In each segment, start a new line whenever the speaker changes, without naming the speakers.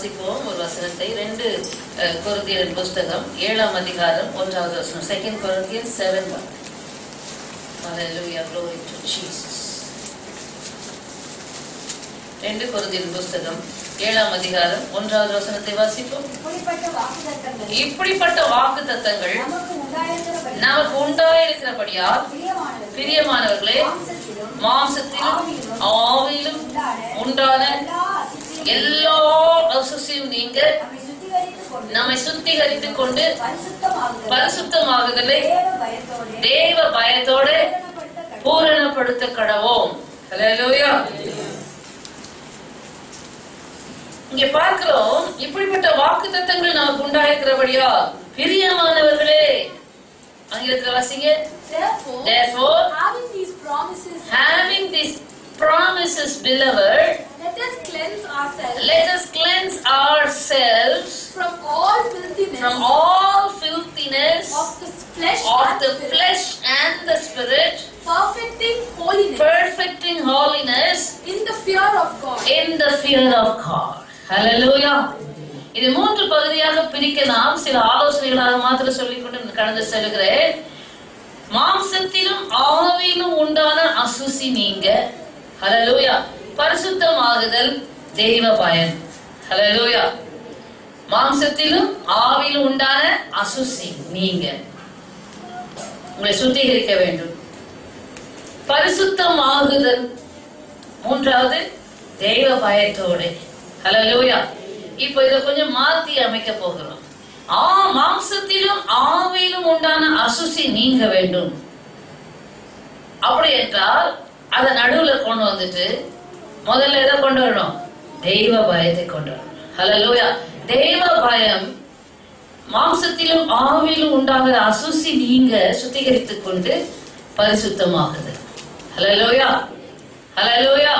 வாசிப்போம் ஒரு வசனத்தை. 2 கொரிந்தியர் புஸ்தகம் 7ஆம் அதிகாரம் 1வது வசனம். 2 Corinthians 7:1. Hallelujah, glory to Jesus. 2 கொரிந்தியர் புஸ்தகம் 7ஆம் அதிகாரம் 1வது வசனத்தை வாசிப்போம். இப்படிப்பட்ட வாக்குத்தத்தங்கள் நமக்கு உண்டாயிருக்கிறபடியால் பிரியமானவர்களே, மாம்சத்திலும் ஆவியிலும் உண்டான எல்லா அசுசியும் நீங்க நம்மை சுத்திகரித்துக் கொண்டு பரிசுத்தமாகுதலை தேவ பயத்தோட பூரணப்படுத்த கடவோம். ஹல்லேலூயா. இங்க பார்க்கிறோம், இப்படிப்பட்ட வாக்குத்தத்தங்கள் நமக்கு உண்டாயிருக்கிறபடியா பிரியமானவர்களே. ஆங்கிலத்தில் வாசிங்க. Therefore, having these promises, beloved, let us cleanse ourselves from all filthiness of the flesh and the spirit, perfecting holiness in the fear of God. Hallelujah. இது 3 பகுதியாக பிரிக்க நாம் சில ஆலோசனைகளாக மாத்திரம் சொல்லிக்கொண்டு கடந்து செல்கிறேன். மாம்சத்திலும் ஆவியிலும் உண்டான அசுசி நீங்க. ஹல்லேலூயா. பரிசுத்தமாகுதல் தெய்வ பயம். ஹல்லேலூயா. மாம்சத்திலும் ஆவியிலும் உண்டான அசுசி நீங்க உங்களை சுத்திகரிக்க வேண்டும். பரிசுத்தமாகுதல் 3வது தெய்வ பயத்தோடு. ஹல்லேலூயா. இப்போ இத கொஞ்சம் மாத்தி அமைக்க போகிறோம். மாம்சத்திலும் ஆவியிலும் உண்டான அசுசி நீங்க வேண்டும். அப்படி என்றால் அதை நடுவுல கொண்டு வந்துட்டு முதல்ல எதை கொண்டு வரணும்? தெய்வ பயத்தை கொண்டு வரணும். ஹல்லேலூயா. தெய்வ பயம் மாம்சத்திலும் ஆவியிலும் உண்டாகிற அசுசி நீங்க சுத்திகரித்துக் கொண்டு பரிசுத்தமாகுது. ஹல்லேலூயா. ஹல்லேலூயா.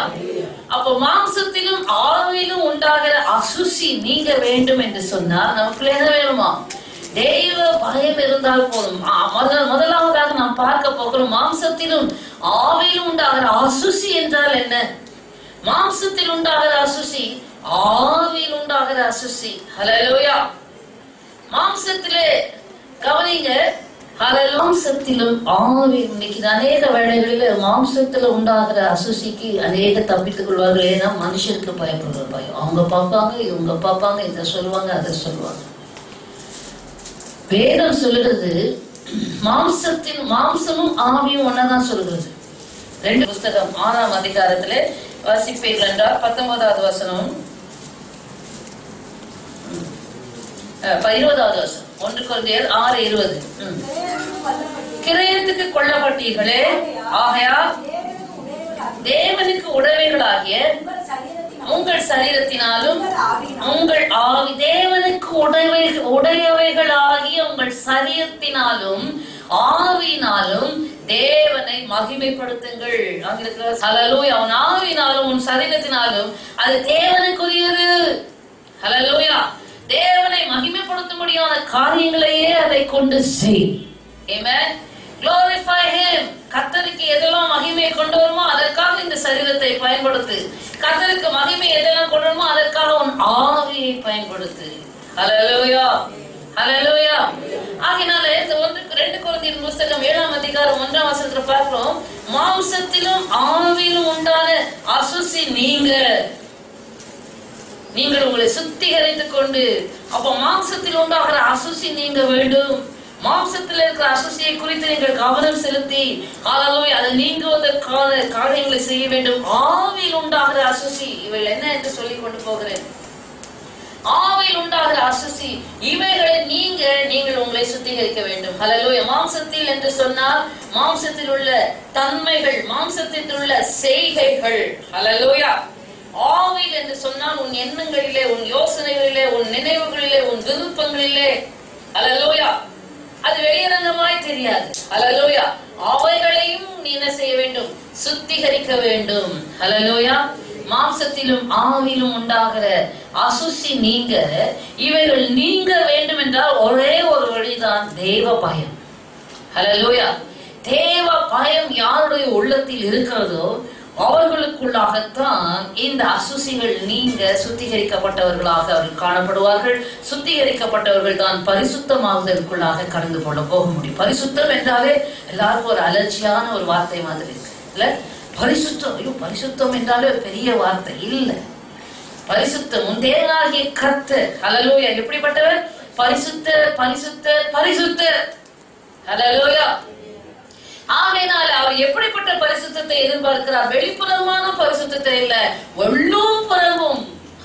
அப்போ மாம்சத்திலும் ஆவியிலும் உண்டாகிற அசுசி நீங்க வேண்டும் என்று சொன்னால் நமக்குள்ள என்ன வேணுமா? தெய்வ பயம் இருந்தால் போதும். முதலாவதாக நாம் பார்க்க போகிறோம், மாம்சத்திலும் ஆவியிலும் உண்டாகிற அசுசி என்றால் என்ன? மாம்சத்தில் உண்டாகிற அசுசி, ஆவியில் உண்டாகிற அசுசி. ஹல்லேலூயா. மாம்சத்திலே கவனிங்க. மாம்சத்திலும் ஆவியில், இன்னைக்கு அநேக வேளைகளில் மாம்சத்துல உண்டாகிற அசுசிக்கு அநேக தப்பித்துக் கொள்வார்கள். ஏன்னா மனுஷனுக்கு பயப்படுற பயம். அவங்க பார்ப்பாங்க, இவங்க பார்ப்பாங்க, இதை சொல்லுவாங்க, அதை சொல்லுவாங்க. வேதம் சொல்லுறது மாம்சமும் ஆவியும் ஒன்னதான் சொல்லுகிறது. 2 புஸ்தகம் 6ஆம் அதிகாரத்திலே வாசிப்பீர்கள் என்றால் 19வது வசனம் 20வது வசனம். 1 கொரிந்தியர் 6:20. கிரயத்துக்கு கொல்லப்பட்டீர்களே, ஆகையால் தேவனுக்கு உடைமைகளாகிய உங்கள் சரீரத்தினாலும் உங்கள் ஆவி, தேவனுக்கு உடையவைகளாகிய உங்கள் சரீரத்தினாலும் ஆவியினாலும் தேவனை மகிமைப்படுத்துங்கள். ஹல்லேலூயா. அவன் ஆவியினாலும் உன் சரீரத்தினாலும் அது தேவனுக்குரியது. ஹல்லேலூயா. தேவனை மகிமைப்படுத்தும்படியான காரியங்களையே அதை கொண்டு செய். Amen. Glorify him. கர்த்தருக்கு எதெல்லாம் மகிமையை கொண்டு வருமோ அதற்காக இந்த சரீரத்தை பயன்படுத்து. கர்த்தருக்கு மகிமை எதெல்லாம் கொண்டு வருமோ அதற்காக உன் ஆவியை பயன்படுத்து. ஹல்லேலூயா. ஹல்லேலூயா. ஆகினால இந்த 2 கொரிந்தியர் புஸ்தகம் 7ஆம் அதிகாரம் 1ஆம் வசனத்துல பார்க்கிறோம், மாம்சத்திலும் ஆவியிலும் உண்டான அசுசி நீங்கள் உங்களை சுத்திகரித்துக் கொண்டு. அப்ப மாம்சத்தில் உண்டாகிற அசுசி நீங்க வேண்டும். மாம்சத்தில் இருக்கிற அசுசியை குறித்து நீங்கள் கவனம் செலுத்தி அதை நீங்குவதற்கான காரியங்களை செய்ய வேண்டும். ஆவியில் உண்டாகிற அசுசி இவைகள் என்ன என்று சொல்லிக் கொண்டு போகிறேன். ஆவியில் உண்டாகிற அசுசி இவைகளை நீங்கள் உங்களை சுத்திகரிக்க வேண்டும். ஹல்லேலூயா. மாம்சத்தில் என்று சொன்னால் மாம்சத்தில் உள்ள தன்மைகள், மாம்சத்தில் உள்ள செய்கைகள். ஹல்லேலூயா. ஆவியில் என்று சொன்னால் உன் எண்ணங்களிலே, உன் யோசனைகளிலே, உன் நினைவுகளிலே, உன் விருப்பங்களிலே. ஹல்லேலூயா. அது வெளியரங்கமாய் தெரியாது. ஹல்லேலூயா. அவைகளையும் நீ என்ன செய்ய வேண்டும்? சுத்திகரிக்க வேண்டும். ஹல்லேலூயா. மாம்சத்திலும் ஆவியிலும் உண்டாகிற அசுசி நீங்க, இவைகள் நீங்க வேண்டும் என்றால் ஒரே ஒரு வழிதான், தேவ பயம். ஹல்லேலூயா. தேவ பயம் யாருடைய உள்ளத்தில் இருக்கிறதோ அவர்களுக்குள்ளாகத்தான் இந்த அசுசிகள் நீங்க சுத்திகரிக்கப்பட்டவர்களாக அவர்கள் காணப்படுவார்கள். சுத்திகரிக்கப்பட்டவர்கள் தான் பரிசுத்தமாகுதலுக்குள்ளாக கடந்து போக முடியும். பரிசுத்தம் என்றாலே எல்லாருக்கும் ஒரு அலர்ஜியான ஒரு வார்த்தை மாதிரி இருக்கு இல்ல? பரிசுத்தம், ஐயோ பரிசுத்தம் என்றாலே ஒரு பெரிய வார்த்தை இல்ல. பரிசுத்தம் தேவனாகிய கர்த்தர், ஹல்லேலூயா, எப்படிப்பட்டவர்? பரிசுத்த பரிசுத்த பரிசுத்த, ஹல்லேலூயா. ஆகையினால அவர் எப்படிப்பட்ட பரிசுத்தத்தை எதிர்பார்க்கிறார்? வெளிப்புறமான பரிசுத்தத்தை இல்ல, உள்ளும்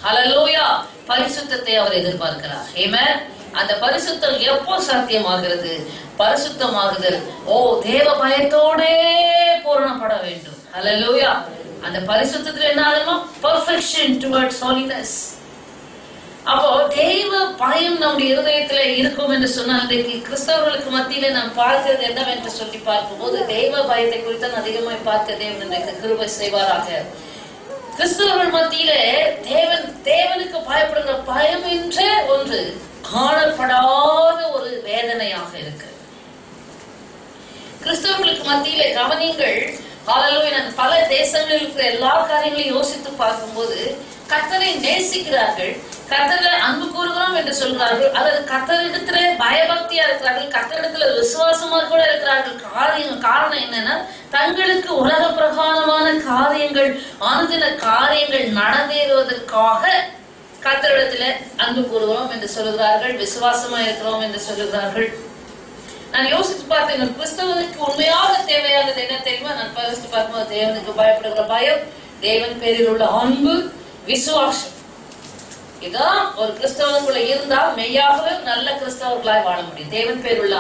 ஹல்லேலூயா பரிசுத்தத்தை அவர் எதிர்பார்க்கிறார். ஆமென். அந்த பரிசுத்தம் எப்போ சாத்தியமாகிறது? பரிசுத்தமாகுதல் தேவ பயத்தோடே பூரணப்பட வேண்டும். ஹல்லேலூயா. அந்த பரிசுத்தத்துல என்ன ஆகணும்? Perfection towards holiness. அப்போ தெய்வ பயம் நம்முடைய இருதயத்துல இருக்கும் என்று சொன்னால், இன்றைக்கு கிறிஸ்தவர்களுக்கு மத்தியில நாம் பார்க்கிறது என்னவென்று சொல்லி பார்க்கும்போது, தெய்வ பயத்தை குறித்து அதிகமாய் பார்க்க தேவன் இன்றைக்கு கிருபை செய்வாராக. கிறிஸ்தவர்கள் மத்தியில தேவனுக்கு பயப்படுகிற பயம் என்றே ஒன்று காணப்படாத ஒரு வேதனையாக இருக்கு. கிறிஸ்தவர்களுக்கு மத்தியில கவனிங்கள், ஹல்லேலூயா, பல தேசங்களில் இருக்கிற எல்லா காரியங்களையும் யோசித்து பார்க்கும்போது கர்த்தரை நேசிக்கிறார்கள், கர்த்தரை அன்பு கூறுகிறோம் என்று சொல்கிறார்கள், அல்லது கர்த்தரிடத்துல பயபக்தியா இருக்கிறார்கள், கர்த்தரிடத்துல விசுவாசமா கூட இருக்கிறார்கள். காரணம் என்னன்னா, தங்களுக்கு உலக பிரகாரமான காரியங்கள், அனுதின காரியங்கள் நடந்தேறுவதற்காக கர்த்தரிடத்துல அன்பு கூறுகிறோம் என்று சொல்லுகிறார்கள், விசுவாசமா இருக்கிறோம் என்று சொல்லுகிறார்கள். நான் யோசித்து பார்த்தேன், கிறிஸ்தவனுக்கு உண்மையாக தேவையானது என்ன தெரியுமா? நான் யோசித்து பார்க்கும்போது, தேவனுக்கு பயப்படுகிற பயம், தேவன் பேரில் உள்ள அன்பு, விசுவாசம். இதான் ஒரு கிறிஸ்தவனுக்குள்ள இருந்தால் மெய்யாகவே நல்ல கிறிஸ்தவர்களாய் வாழ முடியும். தேவன் பேருள்ள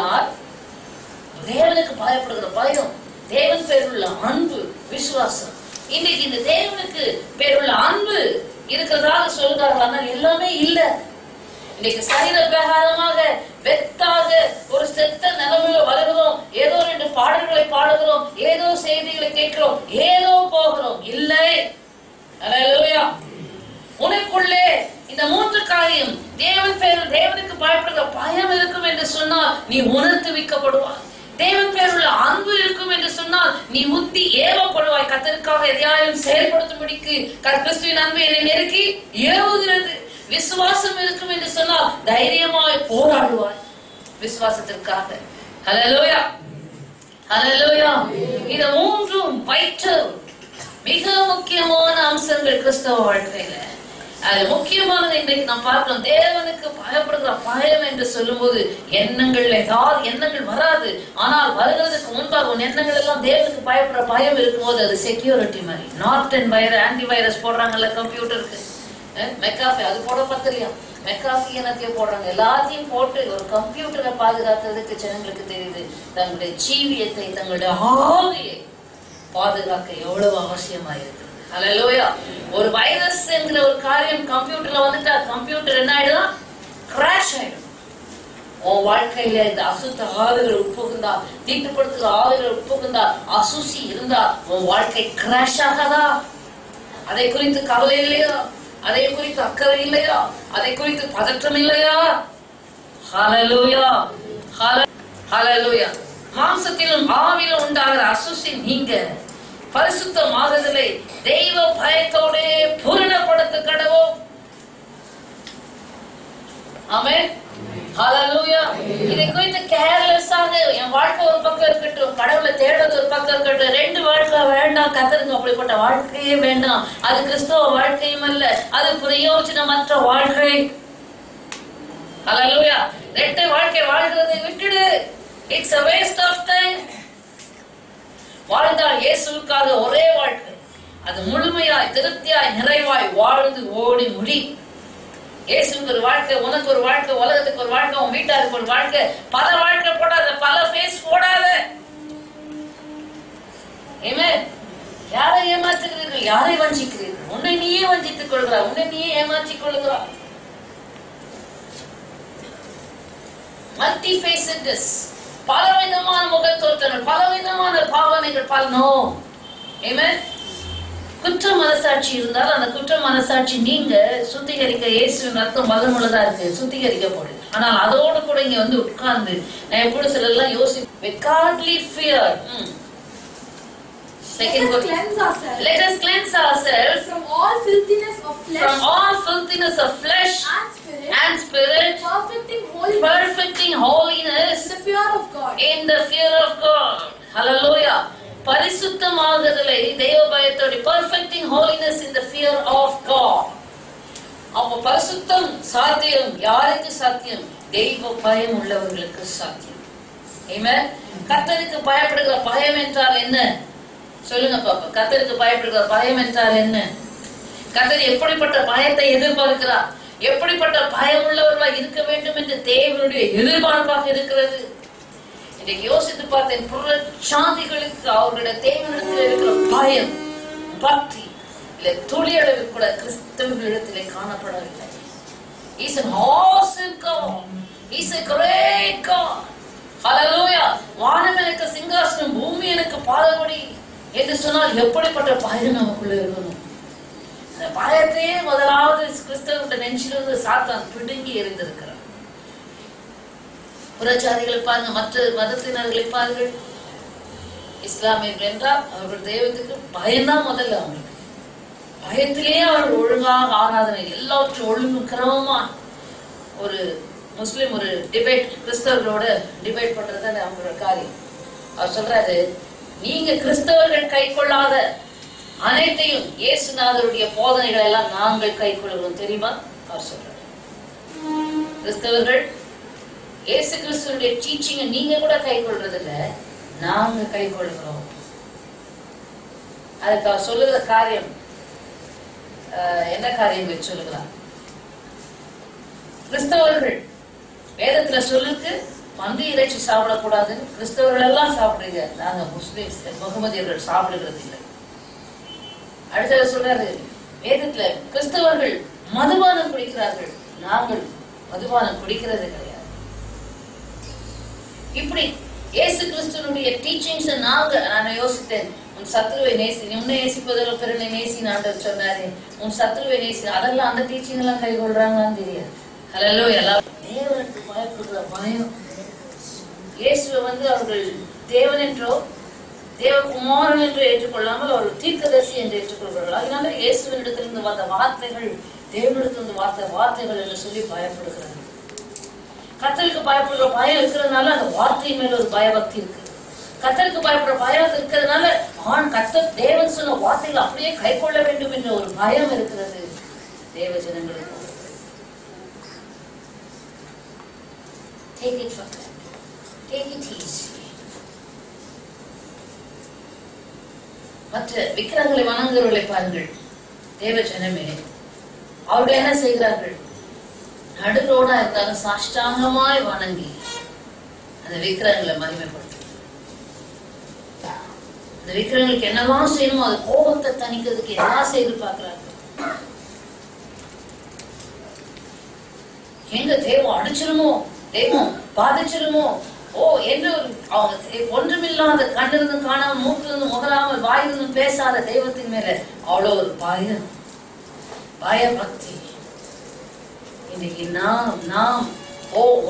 தேவனுக்கு பயப்படுகிற பயம், தேவன் பேருள்ள அன்பு, விசுவாசம். இன்னைக்கு இந்த தேவனுக்கு பேருள்ள அன்பு இருக்கிறதாக சொல்கிறார்கள், எல்லாமே இல்ல. இன்னைக்கு சரீர பிரகாரமாக வெத்தாக ஒரு செத்த நிலைமையில வளர்கிறோம், ஏதோ 2 பாடல்களை பாடுகிறோம், ஏதோ செய்திகளை கேட்கிறோம், ஏதோ போகிறோம். இல்லை, ஹல்லேலூயா. உனக்குள்ளே இந்த 3 காரியம், தேவனுக்கு பயப்படுகிற பயம் இருக்கும் என்று சொன்னால் நீ உணர்த்து வைக்கப்படுவாய். தேவன் பேருள்ள அன்பு இருக்கும் என்று சொன்னால் நீ முத்தி ஏவப்படுவாய். கர்த்தருக்காக எதையாயும் செயல்படுத்தும்படிக்கு கிறிஸ்துவின் அன்பு என்னை நெருக்கி ஏவுகிறது. விசுவாசம் இருக்கும் என்று சொன்னால் தைரியமாய் போராடுவாய் விசுவாசத்திற்காக. ஹல்லேலூயா, ஹல்லேலூயா. இந்த 3 வைட்டல் மிக முக்கியமான அம்சங்கள் கிறிஸ்தவ வாழ்க்கையில. அது முக்கியமானது இன்றைக்கு நாம் பார்க்கிறோம். தேவனுக்கு பயப்படுகிற பயம் என்று சொல்லும் போது எண்ணங்கள் வராது. ஆனால் வருகிறதுக்கு முன்பாக உன் எண்ணங்கள் எல்லாம் தேவனுக்கு பயப்படுற பயம் இருக்கும்போது அது செக்யூரிட்டி மாதிரி. நார்டன் ஆன்டி வைரஸ் போடுறாங்கல்ல கம்ப்யூட்டருக்கு, மெக்காஃபி அது போட பத்திரியா, மெக்காஃபி என்னத்தையும் போடுறாங்க. எல்லாத்தையும் போட்டு ஒரு கம்ப்யூட்டரை பாதுகாக்கிறதுக்கு ஜனங்களுக்கு தெரியுது தங்களுடைய ஜீவியத்தை, தங்களுடைய ஆவியை பாதுகாக்க எவ்வளவு அவசியமாயிருக்கு. ஹல்லேலூயா. ஒரு வைரஸ் என்கிற ஒரு காரியம் கம்ப்யூட்டர்ல வந்துட்டா கம்ப்யூட்டர் என்ன ஆயிடும்? கிராஷ் ஆயிடும். உன் வாழ்க்கையில இந்த அசுத்த ஆவிகள் உட்புகுந்தா, தீட்டுப்படுத்துகிற ஆவிகள் உட்புகுந்தா, அசுசி இருந்தா உன் வாழ்க்கை கிராஷ் ஆகாதா? அதை குறித்து கவலை இல்லையா? அதை குறித்து அக்கறை இல்லையா? அதை குறித்து பதற்றம் இல்லையா? ஹல்லேலூயா, ஹல்லேலூயா. மாம்சத்திலும் ஆவிலும் உண்டாகிற அசுசி நீங்க பரிசுத்தமாகுதலை தெய்வ பயத்தோட பூரணப்படுத்த கடவோம். ஆமென், ஹல்லேலூயா. இதை குறித்து கேர்லெஸ்ஸாக என் வாழ்க்கை ஒரு பக்கம் இருக்கட்டும், கடவுளை தேடுறது ஒரு பக்கம் இருக்கட்டும், 2 வாழ்க்கை வேண்டாம் கர்த்தருக்கு அப்படிப்பட்ட வாழ்க்கையே வேண்டாம். அது கிறிஸ்தவ வாழ்க்கையும் அல்ல, அது பிரயோஜனமற்ற வாழ்க்கை. ஹல்லேலூயா. 2 வாழ்க்கை வாழ்கிறதை விட்டுடு. It's a waste of time. வாழ்ந்தால் இயேசுவுக்காக ஒரே வாழ்க்கை, அது முழுமையாய் திருப்தியாய் நிறைவாய் வாழ்ந்து ஓடி முடி. இயேசுவுக்கு ஒரு வாழ்க்கை, உனக்கு ஒரு வாழ்க்கை, உலகத்துக்கு ஒரு வாழ்க்கை, உன் வீட்டாருக்கு ஒரு வாழ்க்கை. பல வாழ்க்கை போடாத, பல ஃபேஸ் போடாத. ஆமென். யாரை ஏமாற்றுகிறீர்கள்? யாரை வஞ்சிக்கிறீர்கள்? உன்னை நீயே வஞ்சித்துக் கொள்கிறாய், உன்னை நீயே ஏமாற்றிக் கொள்கிறாய். மல்டிஃபேசட்னஸ், பலவிதமான முகத்தோற்றங்கள், பலவிதமான பாவனைகள், ஆமென். குற்ற மனசாட்சி இருந்தால் அந்த குற்ற மனசாட்சி நீங்க சுத்திகரிக்க இயேசுவின் ரத்தம் பலமுள்ளதா இருக்கு, சுத்திகரிக்கப்படும். ஆனால் அதோடு கூட இங்க வந்து உட்கார்ந்து நான் எப்படி சில எல்லாம் யோசி, with godly fear, Second
Let us cleanse ourselves.
Let us cleanse ourselves
From all filthiness of flesh.
From all filthiness of flesh
And spirit.
Perfecting
Holiness.
holiness
In the fear of God.
in the fear of God. Hallelujah. பரிசுத்தமாகுதலை தெய்வ பயத்தோடு perfecting holiness in the fear of God. அப்ப பரிசுத்தம் சாத்தியம் யாருக்கு சாத்தியம்? தெய்வ பயம் உள்ளவர்களுக்கு சாத்தியம். ஆமென். கர்த்தருக்கு பயப்படுகிற பயம் என்றால் என்ன? சொல்லுங்க பாப்பா. கர்த்தருக்கு பயப்படுகிற பயம் என்றால் என்ன? கர்த்தர் எப்படிப்பட்ட பயத்தை எதிர்பார்க்கிறார்? எப்படிப்பட்ட பயம் உள்ளவர்களா இருக்க வேண்டும் என்று தேவனுடைய எதிர்பார்ப்பாக இருக்கிறது. இன்றைக்கு யோசித்து பார்த்தேன், புறச்சாதிகளுக்கு அவர்களுடைய தேவனிடத்தில் இருக்கிற பயம், பக்தி இல்ல துளி அளவு கூட கிறிஸ்தவர்களிடத்திலே காணப்படவில்லை. He is an awesome God. He is a great God. Hallelujah. வானம் எனக்கு சிங்காசனம், பூமி எனக்கு பாதபடி என்று சொன்னால் எப்படிப்பட்ட பயம் நமக்குள்ள இருக்கணும்? அந்த பயத்தையே முதலாவது கிறிஸ்தவர்களுடைய நெஞ்சிலிருந்து சாத்தான் பிடுங்கி எறிந்திருக்கிறார். புறச்சாதிகளை பாருங்க, மற்ற மதத்தினர்களை பாருங்கள். இஸ்லாமியர்கள் என்றால் அவர்கள் தெய்வத்துக்கு பயம்தான் முதல்ல. அவங்களுக்கு பயத்திலேயே அவர்கள் ஒழுங்காக ஆராதனை எல்லாவற்றும் ஒழுங்கும் கிரமமா. ஒரு முஸ்லிம் ஒரு டிபேட், கிறிஸ்தவர்களோட டிபேட் பண்றது அவங்களோட காரியம். அவர் சொல்றாரு, நீங்க கிறிஸ்தவர்கள் கை கொள்ளாத அனைத்தையும் இயேசுநாதருடைய போதனைகள் எல்லாம் நாங்கள் கை கொள்கிறோம் தெரியுமா? அவர் சொல்றாரு, கிறிஸ்தவர்கள் இயேசு கிறிஸ்துவனுடைய டீச்சிங்க நீங்க கூட கை கொள்றது இல்ல, நாங்க கை கொள்கிறோம். அதுக்கு அவர் சொல்லுகிற காரியம் என்ன காரியம் சொல்லுகிறார்? கிறிஸ்தவர்கள் வேதத்துல சொல்லுக்கு பன்றி இறைச்சி சாப்பிடக்கூடாதுன்னு கிறிஸ்தவர்கள் எல்லாம் சாப்பிடுங்க, நாங்க முஸ்லிம்ஸ் முகமதியர்கள் சாப்பிடுகிறது இல்லை. அடுத்த சொல்றாரு, வேதத்துல கிறிஸ்தவர்கள் மதுபானம் குடிக்கிறார்கள், நாங்கள் மதுபானம் குடிக்கிறது கிடையாது. இப்படி இயேசு கிறிஸ்துவனுடைய டீச்சிங்ஸ் நான் யோசித்தேன். உன் சத்ருவை நேசி, உன்னை நேசிப்பதோ பிறனை நேசின்னு ஆண்டவர் சொன்னாரு. உன் சத்ருவை நேசி, அதெல்லாம் அந்த டீச்சிங் எல்லாம் கை கொள்றாங்கன்னு தெரியாது. ஹல்லேலூயா. தேவனுக்கு பயப்படுகிற பயம். இயேசுவை அவர்கள் தேவன் என்றோ தேவகுமாரன் என்று ஏற்றுக்கொள்ளாமல் அவர்கள் தீர்க்கதரிசி என்று ஏற்றுக்கொள்கிறார்கள். அதனால இயேசுவினிடத்திலிருந்து வந்த வார்த்தைகள் தேவனிடத்திலிருந்து வார்த்த வார்த்தைகள் என்று சொல்லி பயப்படுகிறார்கள். கர்த்தருக்கு பயப்படுற பயம் இருக்கிறதுனால அந்த வார்த்தை மேல ஒரு பயபக்தி இருக்கு. கர்த்தருக்கு பயப்படுற பயம் இருக்கிறதுனால கர்த்தர் தேவன் சொன்ன வார்த்தைகள் அப்படியே கை கொள்ள வேண்டும் என்ற ஒரு பயம் இருக்கிறது தேவ ஜனங்களுக்கு. Take it for granted. Take it easy. மற்ற விக்கிரங்களை வணங்குறவர்களை பாருங்கள். தேவ ஜனமே, அவர்கள் என்ன செய்கிறார்கள்? நடுரோடா இருந்தாலும் சாஷ்டாங்கமாய் வணங்கி அந்த விக்கிரங்களை மகிமைப்படுத்தும். அந்த விக்கிரங்களுக்கு என்னெல்லாம் செய்யணுமோ அது கோபத்தை தணிக்கிறதுக்கு எல்லாம் செய்து பார்க்கிறார்கள். எங்க தெய்வம் அடிச்சிருமோ, தெய்வம் பாதிச்சிருமோ என்று அவங்க ஒன்றுமில்லாத கண்டிருந்தும் காணாமல் மூக்கிலிருந்து முகராமல் வாயிலிருந்தும் பேசாத தெய்வத்தின் மேல அவ்வளவு ஒரு பயபக்தி. இன்னைக்கு நாம்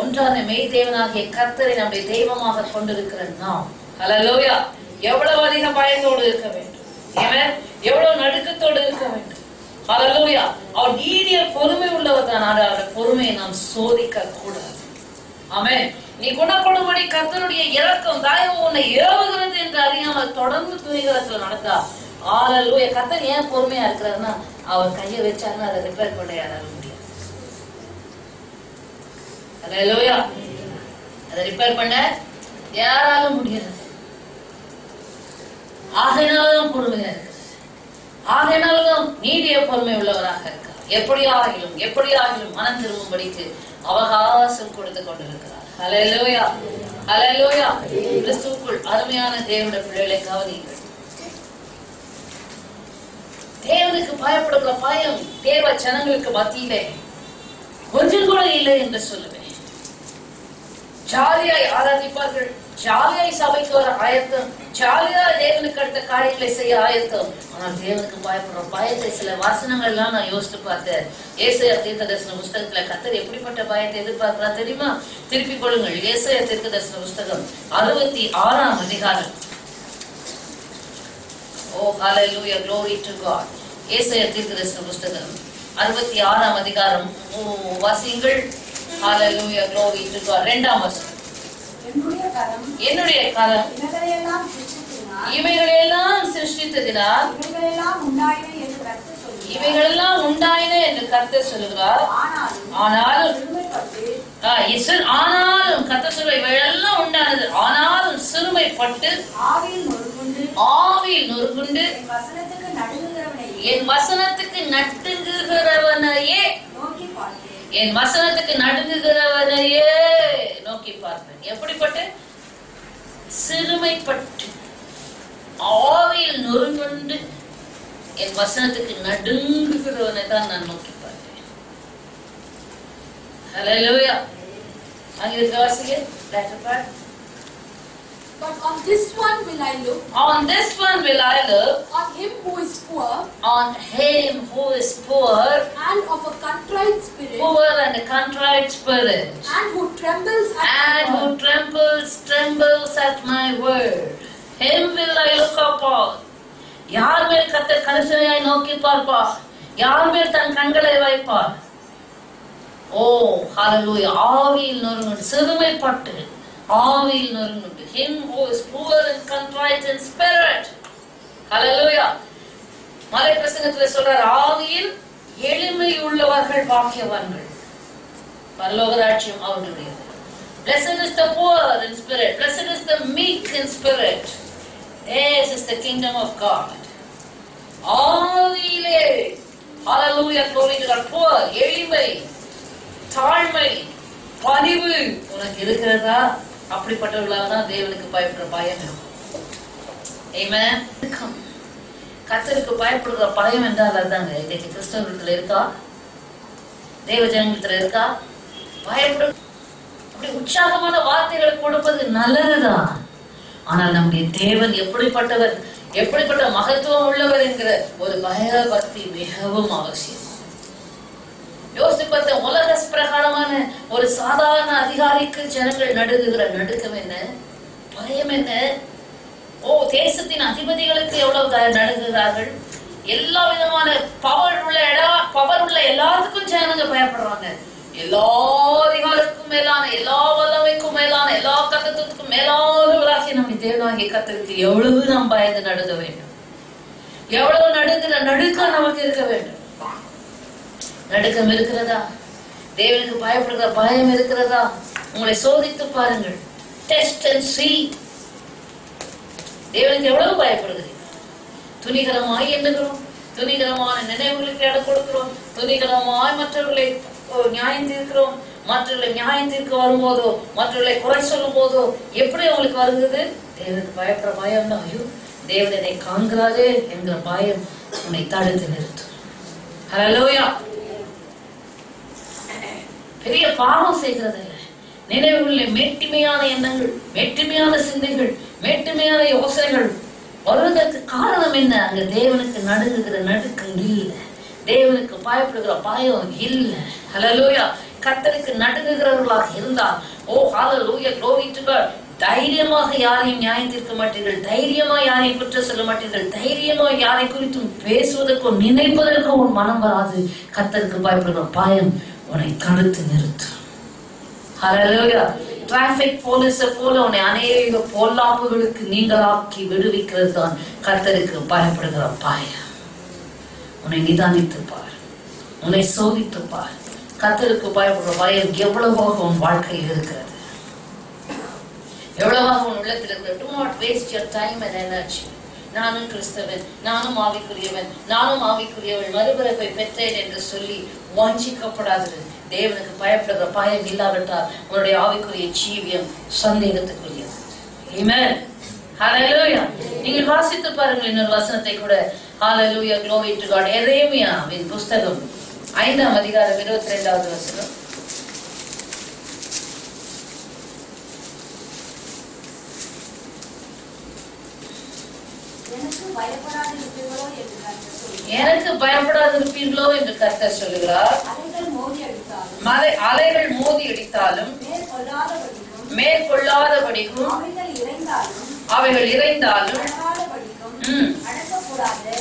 ஒன்றான மெய் தேவனாகிய கர்த்தரை நம்முடைய தெய்வமாக கொண்டிருக்கிற நாம், ஹல்லேலூயா, எவ்வளவு அதிக பயத்தோடு இருக்க வேண்டும், எவ்வளவு நடுக்கத்தோடு இருக்க வேண்டும். ஹல்லேலூயா. அவர் நீடிய பொறுமை உள்ளவர் தான். அவருடைய பொறுமையை நாம் சோதிக்க கூடாது. ஆமென். நீ குணப்படும்படி கர்த்தருடைய இரக்கம் தயவு உன்னை ஏவுகிறது என்று அறியாமல் தொடர்ந்து துணிகரத்துல நடந்தா, ஹல்லேலூயா. கர்த்தர் ஏன் பொறுமையா இருக்கிறாருன்னா, அவர் கையை வச்சாருன்னா அதை ரிப்பேர் பண்ண யாராலும் முடியாது. ஹல்லேலூயா. அதை ரிப்பேர் பண்ண யாராலும் முடியாது. ஆகையினால்தான் பொறுமையா இருக்கு. ஆகையினால்தான் நீடிய பொறுமை உள்ளவராக இருக்கார். எப்படியாகிலும் மனம் திரும்பும்படிக்கு அவகாசம் கொடுத்து கொண்டிருக்கிறார். ஹல்லேலூயா, ஹல்லேலூயா. கிறிஸ்துவுக்குள் அருமையான தேவனுடைய பிள்ளைகளை கவனியுங்கள். தேவனுக்கு பயப்படுகிற பயம் தேவ ஜனங்களுக்கு மத்தியிலே கொஞ்சம் கூட இல்லை என்று சொல்லுவேன். ஜாலியாய் ஆராதிப்பார்கள், ஜாலியாய் சபைக்கு வர ஆயத்தம், ஜாலியாய் தேவனுக்கு அடுத்த காரியங்களை செய்ய ஆயத்தம். ஆனால் தேவனுக்கு பயப்படுற பயத்தை சில வசனங்கள்லாம் நான் யோசித்து பார்த்தேன். ஏசாயா தீர்க்கதரிசன புஸ்தகத்துல கர்த்தர் எப்படிப்பட்ட பயத்தை எதிர்பார்க்கிறா தெரியுமா? திருப்பிக் கொள்ளுங்கள். ஏசாயா தீர்க்கதரிசன புஸ்தகம் 66ஆம் அதிகாரம் Oh, hallelujah, glory to God. ஏசாயா தீர்க்கதரிசன புத்தகம் 66ஆம் அதிகாரம் வாசியுங்கள். Hallelujah, glory to God. 2ஆம் வசனம். என்னுடைய கரம் இவைகளெல்லாம் சிருஷ்டித்ததினால் இவைகளெல்லாம் உண்டாயின என்று கர்த்தர் சொல்லுகிறார். ஆனாலும் கர்த்தர் சொல்ல இவைகளெல்லாம் உண்டானது, ஆனாலும் சிறுமைப்பட்டு ஆவியில் நொறுங்குண்டு என் வசனத்துக்கு நடுங்குகிறவனையே நோக்கி பார்ப்பேன். எப்படிப்பட்டு? சிறுமைப்பட்டு ஆவியில் நொறுங்குண்டு என் வசனத்துக்கு நடுங்குகிறவனை தான் நான் நோக்கி பார்ப்பேன். ஹல்லேலூயா. அங்கிருந்து வாசிங்க.
But on this one will I look.
On this one will I look.
On him who is poor.
On him who is poor.
And of a contrite spirit.
Poor and a contrite spirit.
And who trembles at
and
my
who trembles at my word. Him will I look upon. யார் மேல் கர்த்தர் கரிசனையாய் நோக்கி பார்ப்பார்? யார் மேல் தன் கண்களை வைப்பார்? ஓ ஹல்லேலூயா. ஆவியில் நொறுங்குண்டு, சிறுமைப்பட்டு ஆவியில் நொறுங்குண்டு. Him who is poor and contrite in spirit. Hallelujah. மலை பிரசங்கத்தில் சொல்றார், ஆவியில் எளிமை உள்ளவர்கள் பாக்கியவான்கள், பரலோக ராஜ்யம் அவர்களுடையது. Blessed is the poor in spirit. Blessed is the meek in spirit. This is the kingdom of God. ஆவியிலே hallelujah, glory to God. Poor, எளிமை, தாழ்மை, பணிவு உனக்கு இருக்கிறதா? அப்படிப்பட்டவர்களாக தான் தேவனுக்கு பயப்படுற பயம் இருக்கும். ஆமென். கர்த்தருக்கு பயப்படுற பயம் என்றால் அதுதாங்க. இன்னைக்கு கிறிஸ்தவத்துல இருக்கா? தேவ ஜனத்துல இருக்கா? பயப்படு. அப்படி உற்சாகமான வார்த்தைகளை கொடுப்பது நல்லதுதான். ஆனால் நம்முடைய தேவன் எப்படிப்பட்டவர், எப்படிப்பட்ட மகத்துவம் உள்ளவர் என்கிற ஒரு பயபக்தி மிகவும் அவசியம். யோசித்து பார்த்த உலக பிரகாரமான ஒரு சாதாரண அதிகாரிக்கு ஜனங்கள் நடுங்குகிற நடுக்கம் என்ன, பயம் என்ன? ஓ, தேசத்தின் அதிபதிகளுக்கு எவ்வளவு நடுங்குகிறார்கள். எல்லா விதமான பவர் உள்ள எல்லாத்துக்கும் ஜனங்க பயப்படுறாங்க. எல்லா அதிகாரத்துக்கும் மேலான, எல்லா வல்லமைக்கும் மேலான, எல்லா கர்த்தத்துக்கும் மேலானவராகிய நம்முடைய தேவனாகிய கர்த்தருக்கு எவ்வளவு நாம் பயந்து நடுங்க வேண்டும். எவ்வளவு நடுக்கம் நமக்கு இருக்க வேண்டும். நடுக்கம் இருக்கிறதா? தேவனுக்கு பயப்படுகிற பயம் இருக்கிறதா? உங்களை சோதித்து பாருங்கள். டெஸ்ட் அண்ட் சீ. தேவனுக்கு எவ்வளவு பயப்படுகிறீர்கள்? துணிகரமாய் எண்ணுகிறோம், துணிகரமான நினைவுகளுக்கு இடம் கொடுக்கிறோம், துணிகரமாய் மற்றவர்களை நியாயம் தீர்க்கிறோம். மற்றவர்களை நியாயம் தீர்க்க வரும்போதோ, மற்றவர்களை குறை சொல்லும் போதோ எப்படி அவங்களுக்கு வருகிறது? தேவனுக்கு பயப்படுற பயம் தான். ஐயோ, தேவனை காண்கிறாரே என்கிற பயம் உன்னை தடுத்து நிறுத்தும். ஹல்லேலூயா. பெரிய பாவம் செய்கிறது இல்லை. நினைவுகளில் மேட்டிமையான எண்ணங்கள், மேட்டிமையான சிந்தைகள், மேட்டிமையான யோசனைகள் வருவதற்கு காரணம் என்ன? அங்க தேவனுக்கு நடுங்குகிற நடுக்கம் இல்லை, தேவனுக்கு பயப்படுகிற பயம் இல்லை. ஹல்லேலூயா. கர்த்தருக்கு நடுங்குகிறவர்களாக இருந்தால், ஓ ஹல்லேலூயா, glory to God, தைரியமாக யாரையும் நியாயம் தீர்க்க மாட்டீர்கள், தைரியமா யாரையும் குற்றம் சொல்ல மாட்டீர்கள், தைரியமா யாரை குறித்தும் பேசுவதற்கோ நினைப்பதற்கோ உன் மனம் வராது. கர்த்தருக்கு பயப்படுகிற பயம் உன்னை தடுத்து நிறுத்தும். ஹல்லேலூயா. டிராபிக் போலீஸ போல உன்னை அநேக பொல்லாப்புகளுக்கு நீங்களாக்கி விடுவிக்கிறது தான் கர்த்தருக்கு பயப்படுகிற பயம். உன்னை நிதானித்து பார், உன்னை சோதித்து பார். கர்த்தருக்கு பயப்படுற பயம் எவ்வளவாக உன் வாழ்க்கையில் இருக்கிறது, எவ்வளவாக உன் உள்ளத்தில் இருக்கிறது. Do not waste your time and energy. நானும் கிறிஸ்தவன், நானும் ஆவிக்குரியவன், நானும் ஆவிக்குரியவள், மறுபிறப்பை பெற்றேன் என்று சொல்லி வாஞ்சிக்கப்படாதது. தேவனுக்கு பயப்படுகிற பயம் இல்லாவிட்டால் உன்னுடைய ஆவிக்குரிய ஜீவியம் சந்தேகத்துக்குரியது. ஆமென். ஹல்லேலூயா. நீங்கள் வாசித்து பாருங்கள் இன்னொரு வசனத்தை கூட. ஹல்லேலூயா, glory to God. எரேமியாவின் புத்தகம் 5ஆம் அதிகாரம் 22வது வசனம். எனக்கு பயப்படாதிருப்பீர்களோ என்று கர்த்தர் சொல்லுகிறார். அலைகள் மோதி அடித்தாலும் மேற்கொள்ளாதபடிக்கும் அவைகள் இறைந்தாலும்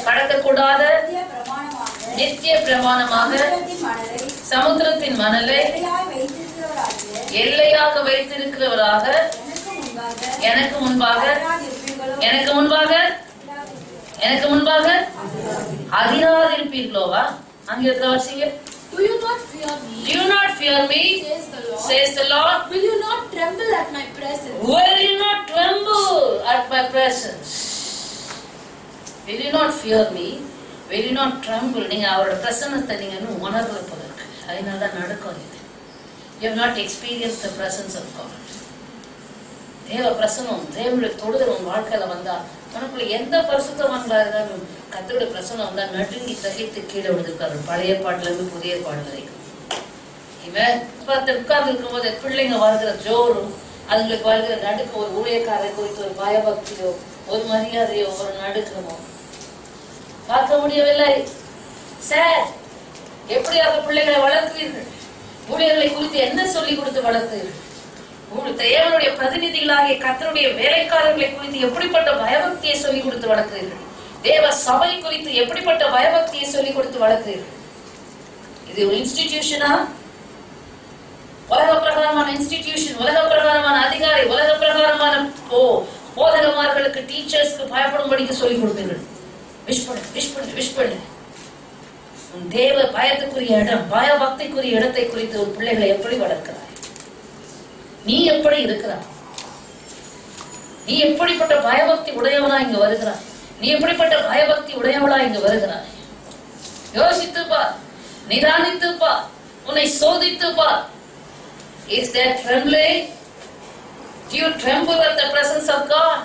கடக்கக்கூடாத நித்திய பிரமாணமாக சமுத்திரத்தின் மணலை எல்லையாக வைத்திருக்கிறவராக எனக்கு முன்பாக அதிராதிருப்பீர்களோவா? ஆங்கிலத்தில் வாசிங்க.
Do you not fear me?
Do you not fear me? Says the Lord.
Will you not tremble at my presence?
Will you not tremble at my presence? Will you not fear me? Will you not tremble? நீங்க அவரோட பிரசன்னத்தை நீங்க இன்னும் உணர்வதற்கு அதனால தான் நடக்கும் இது. You have not experienced the presence of God. தேவ பிரசன்னம், தேவனுடைய தொடுதல் உன் வாழ்க்கையில வந்தா உனக்குள்ள எந்த பரிசுத்தவான்களா இருந்தாலும் கர்த்தருடைய பிரசன்னம் வந்தா நடுங்கி தகைத்து கீழே விழுந்திருக்காரு. பழைய பாட்டுல இருந்து புதிய பாட்டு வரைக்கும். இவன் உட்கார்ந்து இருக்கும் போது பிள்ளைங்க வாழ்கிற ஜோரும் அதுங்களுக்கு வாழ்கிற நடுக்க, ஒரு ஊழியக்காரை குறித்து ஒரு பயபக்தியோ ஒரு மரியாதையோ ஒரு நடுக்கமோ பார்க்க முடியவில்லை. சார், எப்படியாக பிள்ளைகளை வளர்க்கிறீர்கள்? ஊழியர்களை குறித்து என்ன சொல்லி கொடுத்து வளர்க்கிறீர்கள்? தேவனுடைய பிரதிநிதிகளாகிய கர்த்தருடைய வேலைக்காரர்களை குறித்து எப்படிப்பட்ட பயபக்தியை சொல்லிக் கொடுத்து வளர்க்கிறீர்கள்? தேவ சபை குறித்து எப்படிப்பட்ட பயபக்தியை சொல்லிக் கொடுத்து வளர்க்கிறீர்கள்? இது ஒரு இன்ஸ்டிடியூஷனா? உலக பிரகாரமான இன்ஸ்டிடியூஷன், உலக பிரகாரமான அதிகாரி, உலக பிரகாரமான போதகமார்களுக்கு, டீச்சர்ஸ்க்கு பயப்படும்படிக்கு சொல்லிக் கொடுப்பீர்கள். விஷ் பண்ணு. தேவ பயத்துக்குரிய இடம், பயபக்திக்குரிய இடத்தை குறித்து ஒரு பிள்ளைகளை எப்படி வளர்க்கிறாய்? நீ எப்படி இருக்கிறாய்? நீ எப்படிப்பட்ட பயபக்தி உடையவனா இங்க வருகிறாய்? நீ எப்படிப்பட்ட பயபக்தி உடையவளா இங்க வருகிறாய்? யோசித்துப்பா, நிதானித்துப்பா, உன்னை சோதித்துப்பா. Is there trembling? Do you tremble at the presence of God?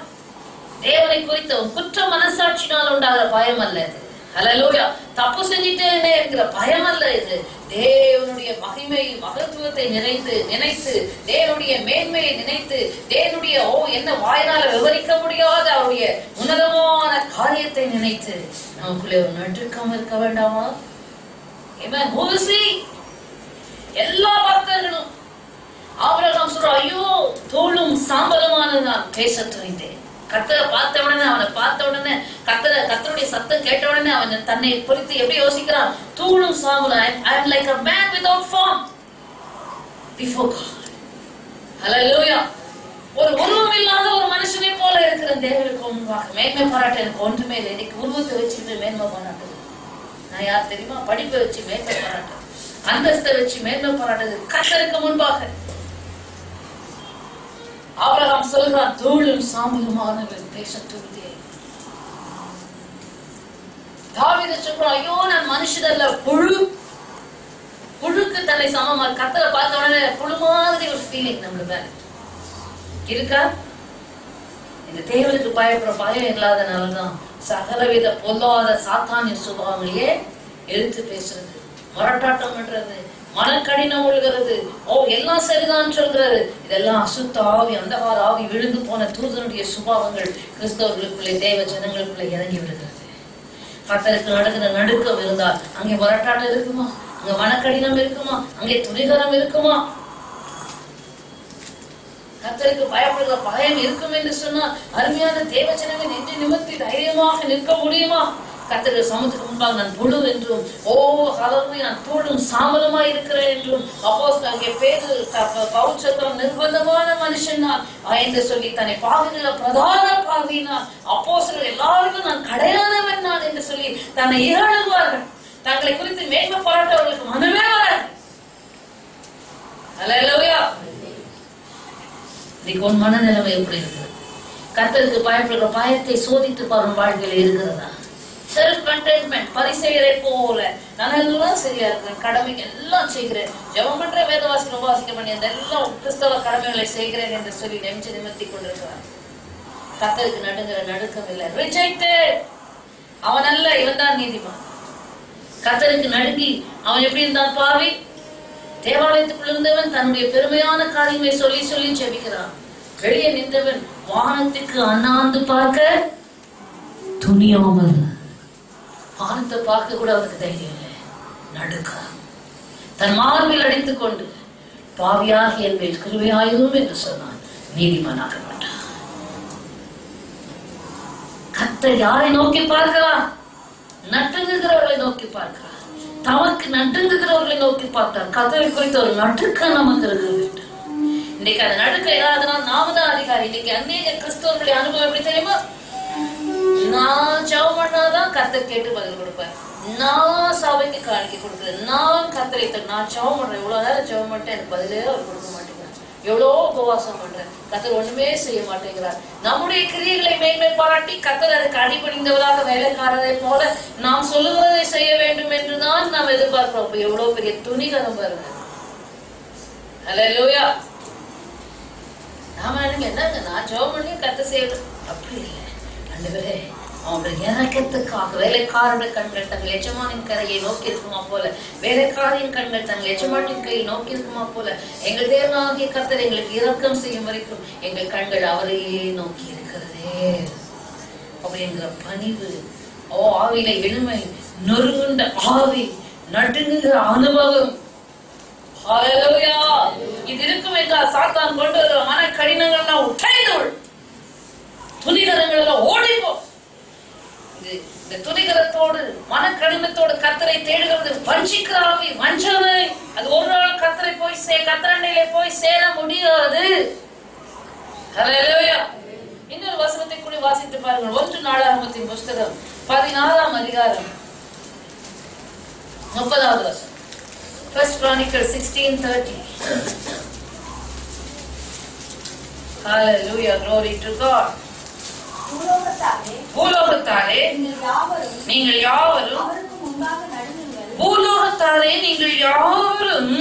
தேவனை குறித்த குற்ற மனசாட்சினால் உண்டாகிற பயம் அல்ல இது. ஹல்லேலூயா. தப்பு செஞ்சிட்டேனே என்கிற பயம் அல்ல இது. தேவனுடைய மகிமை மகத்துவத்தை நினைத்து தேவனுடைய மேன்மையை நினைத்து தேவனுடைய என்ன வாயினால விவரிக்க முடியாத அவருடைய உன்னதமான காரியத்தை நினைத்து நமக்குள்ளே ஒரு நடுக்கம் இருக்க வேண்டாமா? எல்லா பக்தர்களும் ஆபிரகாம் சொல்ற, ஐயோ தோளும் சாம்பலுமான நான் பேச துணிந்தேன். கர்த்தரை பார்த்த உடனே, அவனை பார்த்த உடனே, கர்த்தருடைய சத்தம் கேட்ட உடனே அவன் தன்னை குறித்து எப்படி யோசிக்கிறான்? தூளும் சாம்பலும். I am like a man without form before God. Hallelujah. ஒரு உருவம் இல்லாத ஒரு மனுஷனை போல இருக்கிற தேவனுக்கு முன்பாக மேன்மை பாராட்ட எனக்கு ஒன்றுமே இல்லை. இன்னைக்கு உருவத்தை வச்சுட்டு மேன்மை பாராட்டுது. நான் யார் தெரியுமா? படிப்பை வச்சு மேன்மை பாராட்டு, அந்தஸ்தை வச்சு மேன்மை பாராட்டுது கர்த்தருக்கு முன்பாக. ஆபிரகாம் சொல்கிறான், தூளும் சாம்பலுமானவர்கள் பேச துணிந்தேன். தாவீது சொல்றான், ஐயோ நான் மனுஷன் அல்ல, புழுக்கு தன்னை சமமா. கர்த்தரை பார்த்த உடனே புழு மாதிரி ஒரு ஃபீலிங் நம்மளுக்கு மேல இருக்கா? இந்த தேவனுக்கு பயப்படுற பயம் இல்லாதனாலதான் சகலவித பொல்லாத சாத்தானிய சுபாவங்களையே எடுத்து பேசுறது, மரட்டாட்டம் பண்றது, மனக்கடினம் ஒழுகிறது, எல்லாம் சரிதான் சொல்றது. இதெல்லாம் அசுத்த ஆவி, அந்தகார ஆவி, விழுந்து போன தூதனுடைய சுபாவங்கள் கிறிஸ்தவர்களுக்குள்ளே, தேவ ஜனங்களுக்குள்ளே இறங்கி விடுகிறது. கர்த்தருக்கு நடக்கிற நடுக்கம் இருந்தால் அங்கே மரட்டாட்டம் இருக்குமா? அங்க மனக்கடினம் இருக்குமா? அங்கே துணிகரம் இருக்குமா? கர்த்தருக்கு பயப்படுகிற பயம் இருக்கும் என்று சொன்னால் அருமையான தேவ ஜனங்கள் நெஞ்சு நிமிர்த்தி தைரியமாக நிற்க முடியுமா? கர்த்தருடைய சமூகத்துக்கு முன்பாக நான் புழு என்றும் ஹல்லேலூயா நான் தூளும் சாம்பலுமாய் இருக்கிறேன் என்றும் அப்போஸ்தலனாகிய பவுல் சொல்றான், நிர்பந்தமான மனுஷன் நான் என்று சொல்லி தன்னை பாவிகள பிரதான பாவினான். அப்போஸ்தலர்கள் எல்லாருக்கும் நான் கடையானவன் நான் என்று சொல்லி தன்னை இகழுவார்கள். தங்களை குறித்து மேன்மை பாராட்டவர்களுக்கு மனமே வராது. ஹல்லேலூயா. இன்னைக்கு உன் மனநிலைமை எப்படி இருக்குது? கர்த்தருக்கு பயப்படுகிற பயத்தை சோதித்து பாரும் வாழ்க்கையில இருக்கிறதா? செல்ஃப் கண்டென்ட்மெண்ட், பரிசெயரை போல நான் எல்லாம் சரியா இருக்கிறேன், கடமைக்கு எல்லாம் செய்கிறேன், ஜெபம் பண்ற, வேத வாசிக்க வாசிக்க பண்ணி எல்லாம் கிறிஸ்தவ கடமைகளை செய்கிறேன் என்று சொல்லி நெஞ்சு நிமிர்த்தி கொண்டிருக்கிறார். கர்த்தருக்கு நடுங்கிற நடுக்கம் இல்லை. ரிஜெக்டட். அவன் அல்ல, இவன் தான் நீதிமான். கர்த்தருக்கு நடுங்கி அவன் எப்படி இருந்தான்? பாவி, தேவாலயத்துக்குள் இருந்தவன் தன்னுடைய பெருமையான காரியங்களை சொல்லி சொல்லி ஜெபிக்கிறான். வெளியே நின்றவன் வானத்துக்கு அண்ணாந்து பார்க்க துணியாமல், வானத்தை பார்க்க கூட அவருக்கு தைரியம் இல்லை. நடுக்க தன் மார்பில் அடித்துக் கொண்டு பாவியாக என் மேல் கிருபையாயிரும் என்று சொன்னான். நீதிமானாக மாட்டான். கர்த்தர் யாரை நோக்கி பார்க்கிறார்? நட்டுங்குகிறவர்களை நோக்கி பார்க்கிறார். தமக்கு நட்டுங்குகிறவர்களை நோக்கி பார்க்கிறார். கர்த்தரை குறித்த ஒரு நடுக்கம் நமக்கு இருக்க வேண்டும். இன்னைக்கு அந்த நடுக்கம் ஏதாவதுனா நாம தான் அதிகாரி. இன்னைக்கு அநேக கிறிஸ்தவர்களுடைய அனுபவம் எப்படி தெரியுமா? நான் ஜெபம் பண்ணாதான் கர்த்தர் கேட்டு பதில் கொடுப்பேன். நான் சபைக்கு காணிக்கை கொடுக்குறேன். நான் கர்த்தரை நான் ஜெபம் பண்றேன். இவ்வளவு நேரம் ஜெபம் பண்ணிட்டு எனக்கு பதிலே அவர் கொடுக்க மாட்டேங்கிறார். எவ்வளோ உபவாசம் பண்றேன், கர்த்தர் ஒண்ணுமே செய்ய மாட்டேங்கிறார். நம்முடைய கிரியைகளை மேன்மை பாராட்டி கர்த்தர் அதுக்கு அடிபணிந்தவராக வேலைக்காரரை போல நாம் சொல்லுவதை செய்ய வேண்டும் என்றுதான் நாம் எதிர்பார்க்கிறோம். எவ்வளவு பெரிய துணிகரம் பாருங்க. ஹல்லேலூயா. நாம என்னங்க நான் ஜெபம் பண்ணி கர்த்தர் செய்யணும் அப்படி இல்லை. ஆண்டவரே அவனுடைய இறக்கத்துக்காக வேலைக்காரருடைய கண்கள் தங்கள் எஜமானின் கரையை நோக்கி இருக்குமா போல, வேலைக்காரின் கண்கள் தங்கள் எஜமானின் கையை நோக்கி இருக்குமா போல, எங்கள் தேவனாகிய கர்த்தர் எங்களுக்கு இரக்கம் செய்யும் வரைக்கும் எங்கள் கண்கள் அவரையே நோக்கி இருக்கிறதே அப்படிங்கிற பணிவு. ஆவில எளிமை, நொறுங்குண்ட ஆவி, நடுங்குகிற அனுபவம். ஹல்லேலூயா. இது இருக்கும் என்றால் சாத்தான் கொண்டு வர மன கடினங்கள்லாம் உடைந்துள், துணிகரங்கள் எல்லாம் ஓடிப்போம். இந்த துணிகரத்தோடு மனக்கடினத்தோடு கர்த்தரை தேடுகிறது வஞ்சிக்கிற ஆவி, வஞ்சனை. அது ஒரு நாள் கர்த்தரை போய் கர்த்தரண்டையிலே போய் சேர முடியாது. ஹல்லேலூயா. இன்னொரு வசனத்தை கூட வாசித்து பாருங்கள். 1 நாளாகமத்தின் புஸ்தகம் 14ஆம் அதிகாரம் 30வது வசனம். 1 Chronicles 16:30. Hallelujah, glory to God. பூலோகத்தாரே நீங்கள் யாவரும் பூலோகத்தாரே நீங்கள் யாவரும்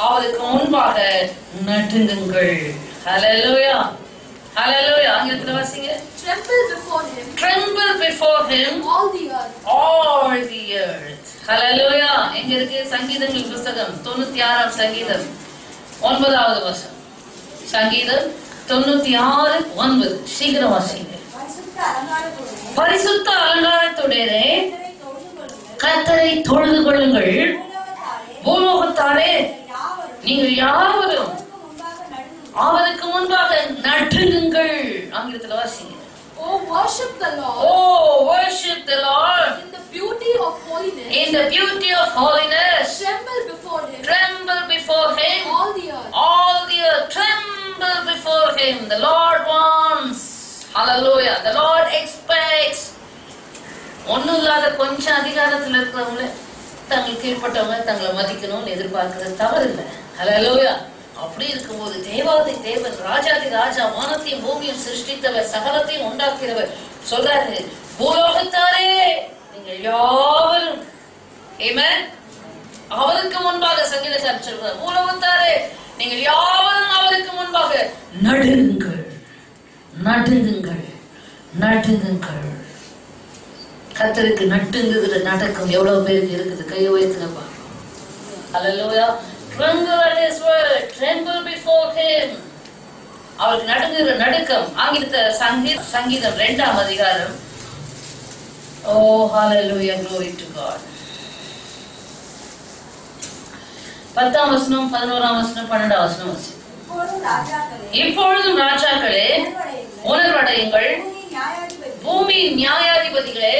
அவருக்கு முன்பாக நடுங்குங்கள். ஹல்லேலூயா. ஹல்லேலூயா. ஆங்கிலத்தில் வாசிங்க.
Tremble before him.
Tremble before him
all the earth.
All the earth. ஹல்லேலூயா. எங்க இருக்கு? சங்கீதங்கள் புஸ்தகம் 96ஆம் சங்கீதம் 9வது வசனம். சங்கீதம் 96:9. சீக்கிரம் வாசிங்க. பரிசுத்த அலங்காரத்துடனே கர்த்தரை தொழுது கொள்ளுங்கள். பூலோகத்தாரே நீங்கள் யாவரும் அவருக்கு முன்பாக நடுங்குங்கள். ஆங்கிலத்தில் வாசிங்க.
Oh, worship the Lord.
Oh, worship the Lord.
In the beauty of holiness.
In the beauty of holiness.
Tremble before him.
Tremble before him.
All the earth.
All the earth. Tremble before him. The Lord wants. Hallelujah. The Lord expects. ஒன்னும் இல்லாத கொஞ்சம் அதிகாரத்தில் இருக்கிறவங்கள தங்கள் கீழ்பட்டவங்க தங்களை மதிக்கணும்னு எதிர்பார்க்கிறது தவறு இல்லை. ஹல்லேலூயா. அப்படி இருக்கும்போது தேவாதி தேவன், ராஜாதி ராஜா, வானத்தையும் பூமியும் சிருஷ்டித்தவர், சகலத்தையும் உண்டாக்கிறவர் சொல்றாரு, பூலோகத்தாரே நீங்கள் யாவரும் ஆமென் அவருக்கு முன்பாக சங்கீதக்காரர் சொல்றார், பூலோகத்தாரே நீங்கள் யாவரும் அவருக்கு முன்பாக நடுங்குங்கள், நடுங்குங்கள், நடுங்குங்கள். கர்த்தருக்கு நட்டுங்குகிற நடக்கம் எவ்வளவு பேருக்கு இருக்குது? கையை உயர்த்துங்கப்பா. ஹல்லேலூயா. Tremble at his word, tremble before him. அவருக்கு நடுங்குகிற நடுக்கம். ஆங்கிலத்தில் சங்கீதம் 2ஆம் அதிகாரம். Oh, hallelujah, glory to God. 10ஆம் வசனம், 11ஆம் வசனம், 12ஆம் வசனம் வாசி. இப்பொழுதும் ராஜாக்களே உணர்வடையுங்கள், பூமியின் நியாயாதிபதிகளே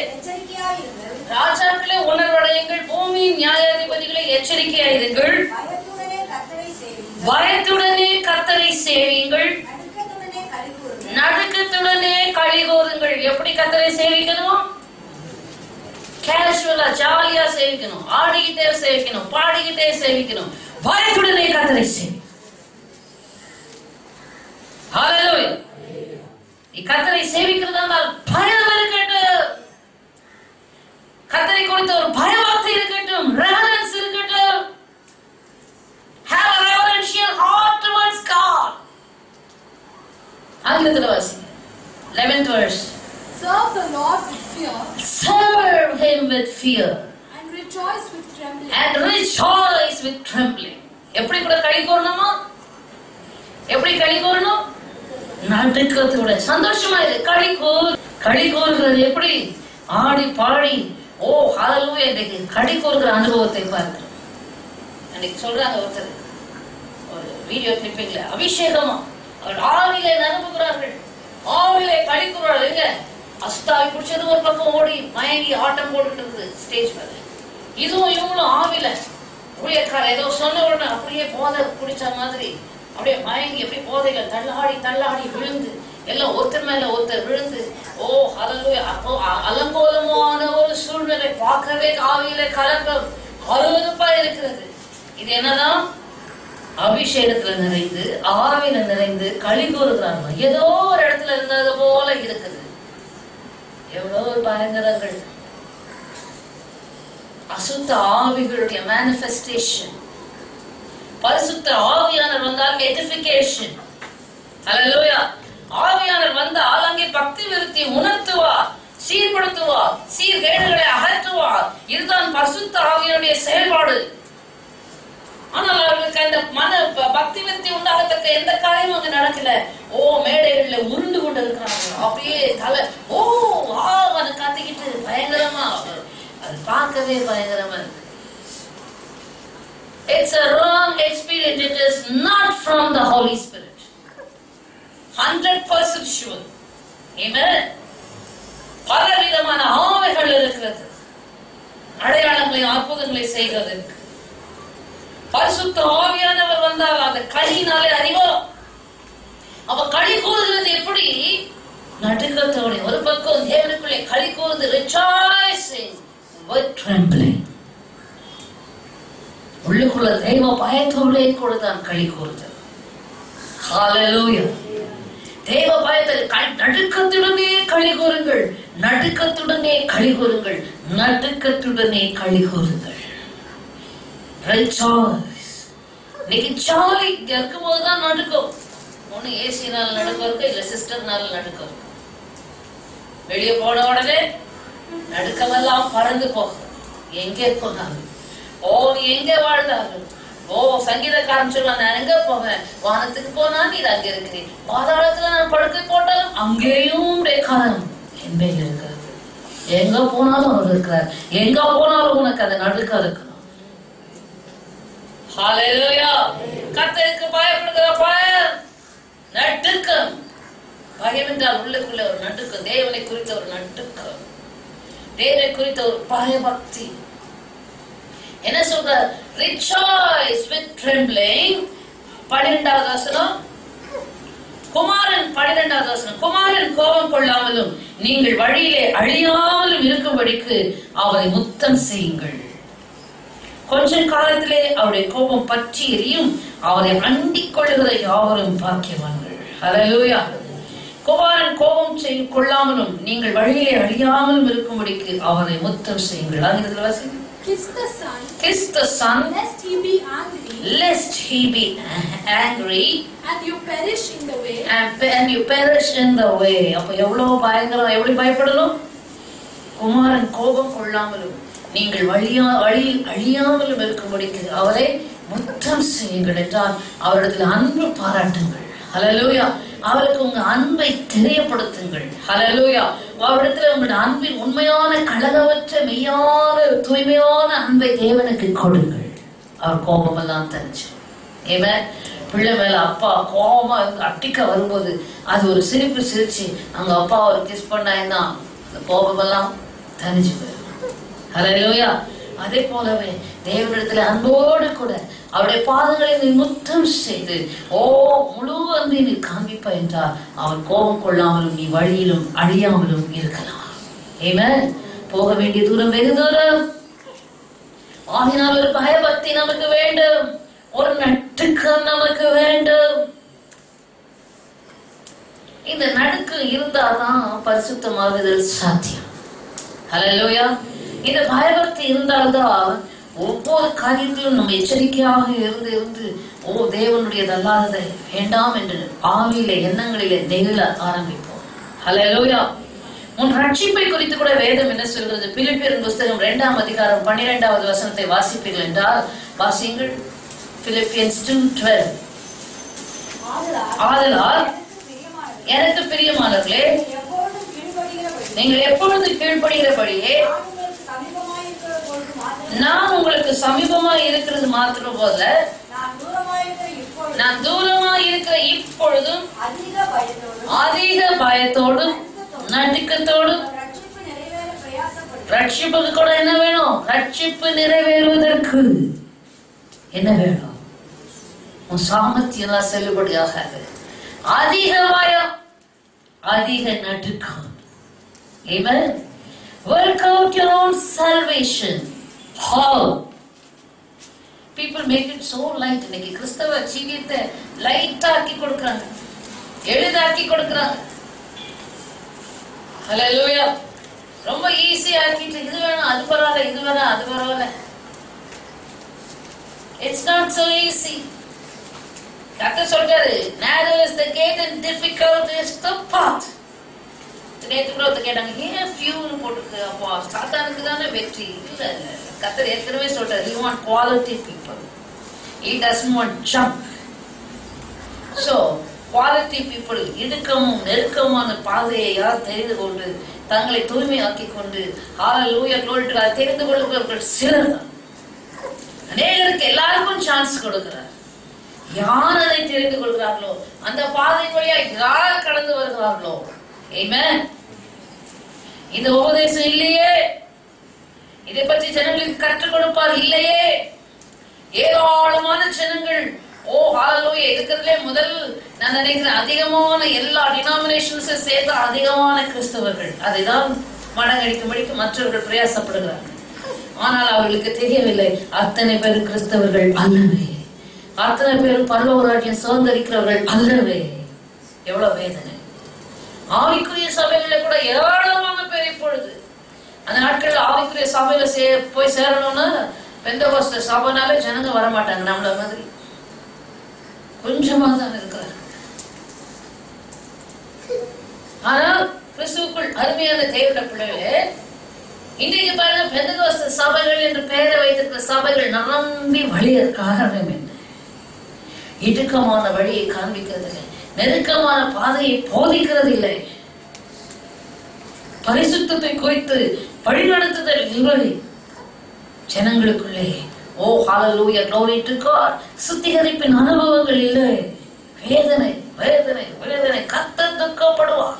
ராஜாக்களே உணர்வடையுங்கள், பூமியின் நியாயாதிபதிகளே எச்சரிக்கையாயிருங்கள், பயத்துடனே கர்த்தரை சேவியுங்கள், நடுக்கத்துடனே களி கூறுங்கள். எப்படி கர்த்தரை சேவிக்கணும்? கேஷுவலா ஜாலியா சேவிக்கணும், ஆடிக்கிட்டே சேவிக்கணும், பாடிக்கிட்டே சேவிக்கணும், பயத்துடனே கர்த்தரை சேவி. ஹல்லேலூயா. கர்த்தரை சேவிக்கிறதா பயம் இருக்கட்டும், கர்த்தரை குறித்த ஒரு பயவார்த்தை இருக்கட்டும், ரெவரன்ஸ் இருக்கட்டும். Have a reverential heart towards God. ஆங்கிலத்தில் வாசிங்க. 11th verse.
Serve the Lord with fear.
Serve him with fear.
And rejoice with trembling.
And rejoice with trembling. எப்படி கூட களி கூறணுமா? எப்படி களி கூறணும்? நடுக்கத்தோட சந்தோஷமா இரு, களி கூறு. களி கூறுகிறது எப்படி? ஆடி பாடி, ஓ ஹல்லேலூயா, இன்னைக்கு களி கூறுகிற அனுபவத்தை பார்க்கிறோம். அன்னைக்கு சொல்றாங்க ஒருத்தர் ஒரு வீடியோ கிளிப்பிங்ல, அபிஷேகமா அவர் ஆவிலே நிரம்புகிறார்கள், ஆவிலே களி கூறுறார்கள். எங்க? அஸ்தாவி பிடிச்சது ஒரு பக்கம் ஓடி மயங்கி ஆட்டம் போட்டுட்டு இருக்குது ஸ்டேஜ் மேல. இதுவும் இவங்களும் ஆவில ஊழியக்கார ஏதோ சொன்ன உடனே அப்படியே போதை குடிச்ச மாதிரி அப்படியே மயங்கி அப்படியே போதையில தள்ளாடி தள்ளாடி விழுந்து எல்லாம் ஒருத்தர் மேல ஒருத்தர் விழுந்து, ஓ ஹல்லேலூயா. அப்போ அலங்கோலமான ஒரு சூழ்நிலை, பார்க்கவே ஆவியில கலக்கம் அருவருப்பா இருக்கிறது. இது என்னதான்? அபிஷேகத்துல நிறைந்து ஆவியில நிறைந்து களி கூறுகிறாங்க. ஏதோ ஒரு இடத்துல இருந்தது போல இருக்குது. எவ்வளவு பயங்கரங்கள்! அசுத்த ஆவிகளுடைய மேனிஃபெஸ்டேஷன். பரிசுத்த ஆவியானவர் வந்தால் எடிஃபிகேஷன். ஹல்லேலூயா. ஆவியானவர் வந்தால் அங்கே பக்தி விருத்தி உணர்த்துவார், சீர்படுத்துவார், சீர்கேடுகளை அகற்றுவார். இதுதான் பரிசுத்த ஆவியானுடைய செயல்பாடு. ஆனால் அவர்களுக்கு அந்த மன பக்தி விருத்தி உண்டாகத்தக்க எந்த காரியமும் அங்க நடக்கல. ஓ மேடைகள்ல உருண்டு கொண்டு இருக்கிறாங்க, அப்படியே தலை ஓ வாவன கத்திக்கிட்டு பயங்கரமா, அது பார்க்கவே பயங்கரமா இருக்கு. It's a wrong experience. It is not from the Holy Spirit. 100% sure. Amen. பலவிதமான ஆவிகள் இருக்கிறது, அடையாளங்களை அற்புதங்களை செய்கிறதற்கு. பரிசுத்த ஆவியானவர் வந்தால் அந்த களியினாலே அறிவோம். அவ களி கூறுகிறது எப்படி? நடுக்கத்தோட ஒரு பக்கம் தேவனுக்குள்ளே களி கூறுது, rejoicing with trembling. உள்ளுக்குள்ள தெய்வ பயத்தோடே கூட தான் களி கூறுது. ஹல்லேலூயா. தேவ பயத்தில் நடுக்கத்துடனே களி கூறுங்கள், நடுக்கத்துடனே களி கூறுங்கள், நடுக்கத்துடனே களி கூறுங்கள். இன்னைக்கு ஜாலி இங்க இருக்கும் போதுதான் நடுக்கும். ஒண்ணு ஏசினால நடுக்கம் இருக்கு, இல்ல சிஸ்டர்னால நடுக்கம் இருக்கு. வெளியே போன உடனே நடுக்கமெல்லாம் பறந்து போகும். எங்கே போனாலும், ஓ எங்க வாழ்ந்தார்கள், ஓ சங்கீதக்காரன் சொல்லுவாங்க, நான் எங்க போவேன், வானத்துக்கு போனா நீ அங்க இருக்கிறீ, பாதாளத்துல நான் படுக்கை போட்டாலும் அங்கேயும் காலம் என் மேல் இருக்கிறது. எங்க போனாலும் அவர் இருக்கிறார், எங்க போனாலும் உனக்கு அந்த நடுக்கம் இருக்கணும். ஹல்லேலூயா. கர்த்தருக்கு பயப்படுகிற பயம், நடுக்கம். பயம் என்றால் உள்ளுக்குள்ள ஒரு நடுக்கம், தேவனை குறித்த ஒரு நடுக்கம், தேவனை குறித்த ஒரு பயபக்தி. என்ன சொல்ற? Rejoice with trembling. 12வது வசனம். குமாரன் 12வது வசனம். குமாரன் கோபம் கொள்ளாமலும் நீங்கள் வழியிலே அழியாமலும் இருக்கும்படிக்கு அவரை முத்தம் செய்யுங்கள். கொஞ்ச காலத்திலே அவருடைய கோபம் பற்றி எரியும், அவரை அண்டிக் கொள்ளுகிற யாவரும் பாக்கியவான்கள். ஹல்லேலூயா. குமாரன் கோபம் கொள்ளாமலும் நீங்கள் வழியிலே அழியாமலும் இருக்கும்படிக்கு அவரை முத்தம் செய்யுங்கள். ஆங்கிலத்தில் வாசிங்க.
Kiss the Son.
Kiss the Son,
lest he be angry.
Lest he be angry.
And you perish in the way.
And you perish in the way. அப்ப எவ்வளவு பயங்கரம்! எப்படி பயப்படணும்? குமாரன் கோபம் கொள்ளாமலும் நீங்கள் வழியில் அழியாமலும் இருக்கும்படிக்கு அவரை முத்தம் செய்யுங்கள் என்றால் அவரிடத்தில் அன்பு பாராட்டுங்கள். ஹல்லேலூயா. அவருக்கு உங்க அன்பை தெரியப்படுத்துங்கள். ஹல்லேலூயா. அவரிடத்துல உங்களுடைய அன்பின் உண்மையான கலகவற்ற மெய்யான தூய்மையான அன்பை தேவனுக்கு கொடுங்கள். அவர் கோபம் எல்லாம் தெரிஞ்சு. ஏன் பிள்ளை மேல அப்பா கோபமா அட்டிக்க வரும்போது அது ஒரு சிரிப்பு சிரிச்சு அவங்க அப்பா ஒரு கிஸ் பண்ணாங்கன்னா அந்த கோபம் எல்லாம் தனிஞ்சு போயிடும். ஹல்லேலூயா. அதே போலவே தேவனிடத்துல அன்போடு கூட அவருடைய பாதங்களை நீ முத்தம் செய்து முழு அன்பை நீ காண்பிப்ப என்றால் அவர் கோபம் கொள்ளாமலும் நீ வழியிலும் அழியாமலும் இருக்கலாம். ஆமென். போக வேண்டிய தூரம் வெகு தூரம். ஆகினால் ஒரு பயபக்தி நமக்கு வேண்டும், ஒரு நடுக்கம் நமக்கு வேண்டும். இந்த நடுக்கம் இருந்தால்தான் பரிசுத்தமாகுதல் சாத்தியம். ஹல்லேலூயா. இந்த பயபக்தி இருந்தால்தான் ஒவ்வொரு காரியத்திலும் நம்ம எச்சரிக்கையாக இருந்து தேவனுடைய அல்லாததை வேண்டாம் என்று ஆவியிலே எண்ணங்களிலே நெகிழ ஆரம்பிப்போம். ஹல்லேலூயா. உன் ரட்சிப்பை குறித்து கூட வேதம் என்ன சொல்கிறது? பிலிப்பியரின் புஸ்தகம் 2ஆம் அதிகாரம் 12வது வசனத்தை வாசிப்பீர்கள் என்றால் வாசியுங்கள். Philippians 2:12. ஆதலால் எனக்கு பிரியமானவர்களே, நீங்கள் எப்பொழுது கீழ்ப்படுகிறபடியே நான் உங்களுக்கு சமீபமா இருக்கிறது மாத்திரம் போல நான் தூரமா இருக்கிற இப்பொழுதும் அதிக பயத்தோடும் நடுக்கத்தோடும்
ரட்சிப்பு நிறைவேற பிரயாசப்படு.
ரட்சிப்புக்கு கூட என்ன வேணும்? ரட்சிப்பு நிறைவேறுவதற்கு என்ன வேணும்? உன் சாமர்த்தியம் செல்லுபடியாகாது. அதிக பயம், அதிக நடுக்கம். Amen. Work out your own salvation. How? People make it so light. இன்னைக்கு கிறிஸ்தவ ஜீவியத்தை லைட்டாக்கி கொடுக்கறாங்க, எளிதாக்கி கொடுக்கறாங்க. ஹalleluya. ரொம்ப ஈஸியா ஆக்கிட்டு இது வேணும் அது பரவாயில்ல, இது வேணும் அது பரவாயில்ல. It's not so easy. கர்த்தர் சொல்றாரு, narrow is the gate and difficult is the path. நேற்று கூட கேட்டாங்க, ஏன் ஃபியூல் போட்டுக்கு? அப்போ சாத்தானுக்கு தானே வெற்றி. இல்ல இல்ல, கர்த்தர் ஏற்கனவே சொல்றாரு, he want quality people, he doesn't want junk. So quality people இடுக்கமும் நெருக்கமான பாதையை யார் தெரிந்து கொண்டு தங்களை தூய்மையாக்கி கொண்டு ஹalleluya glory to God தெரிந்து கொள்கிறவர்கள் சிலர் தான். அநேகருக்கு எல்லாருக்கும் சான்ஸ் கொடுக்கிறார். யார் அதை தெரிந்து கொள்கிறார்களோ, அந்த பாதை வழியா யார் கடந்து வருகிறார்களோ, ஆமென். இந்த உபதேசம் இல்லையே, இதை பற்றி ஜனங்களுக்கு கற்றுக் கொடுப்பார் இல்லையே. ஏராளமான ஜனங்கள் ஹalleluya இருக்கிறதுலே முதல் நான் நினைக்கிறேன் அதிகமான எல்லா டினாமினேஷன்ஸை சேர்த்து அதிகமான கிறிஸ்தவர்கள் அதைதான் மடங்கடிக்கும்படிக்கு மற்றவர்கள் பிரயாசப்படுகிறார்கள். ஆனால் அவர்களுக்கு தெரியவில்லை, அத்தனை பேர் கிறிஸ்தவர்கள் அல்லவே, அத்தனை பேர் பரலோக ராஜ்யம் சுதந்திரிக்கிறவர்கள் அல்லவே. எவ்வளவு வேதனை! ஆவிக்குரிய சபைகளை கூட ஏராளமான பேர் இப்பொழுது அந்த நாட்கள் ஆவிக்குரிய சபையில போய் சேரணும்னா பெந்தகோஸ்தே சபைனாலே ஜனங்க வரமாட்டாங்க. நம்மள மாதிரி கொஞ்சமா தான் இருக்கிறார். ஆனால் கிறிஸ்துவுக்குள் அருமையான தேவனுடைய பிள்ளைகளே, இன்றைக்கு பாருங்க, பெந்தகோஸ்தே சபைகள் என்று பெயரை வைத்திருக்கிற சபைகள் நம்பி வழிய காரணம் என்ன? இடுக்கமான வழியை காண்பிக்கிறதில்லை, நெருக்கமான பாதையை போதிக்கிறது இல்லை, பரிசுத்தத்தை குறித்து வழிநடத்துதல் இல்லை ஜனங்களுக்குள்ளே. ஓ ஹalleluya glory to God. சுத்திகரிப்பின் அனுபவங்கள் இல்லை. வேதனை வேதனை வேதனை. கர்த்தர் துக்கப்படுவார்,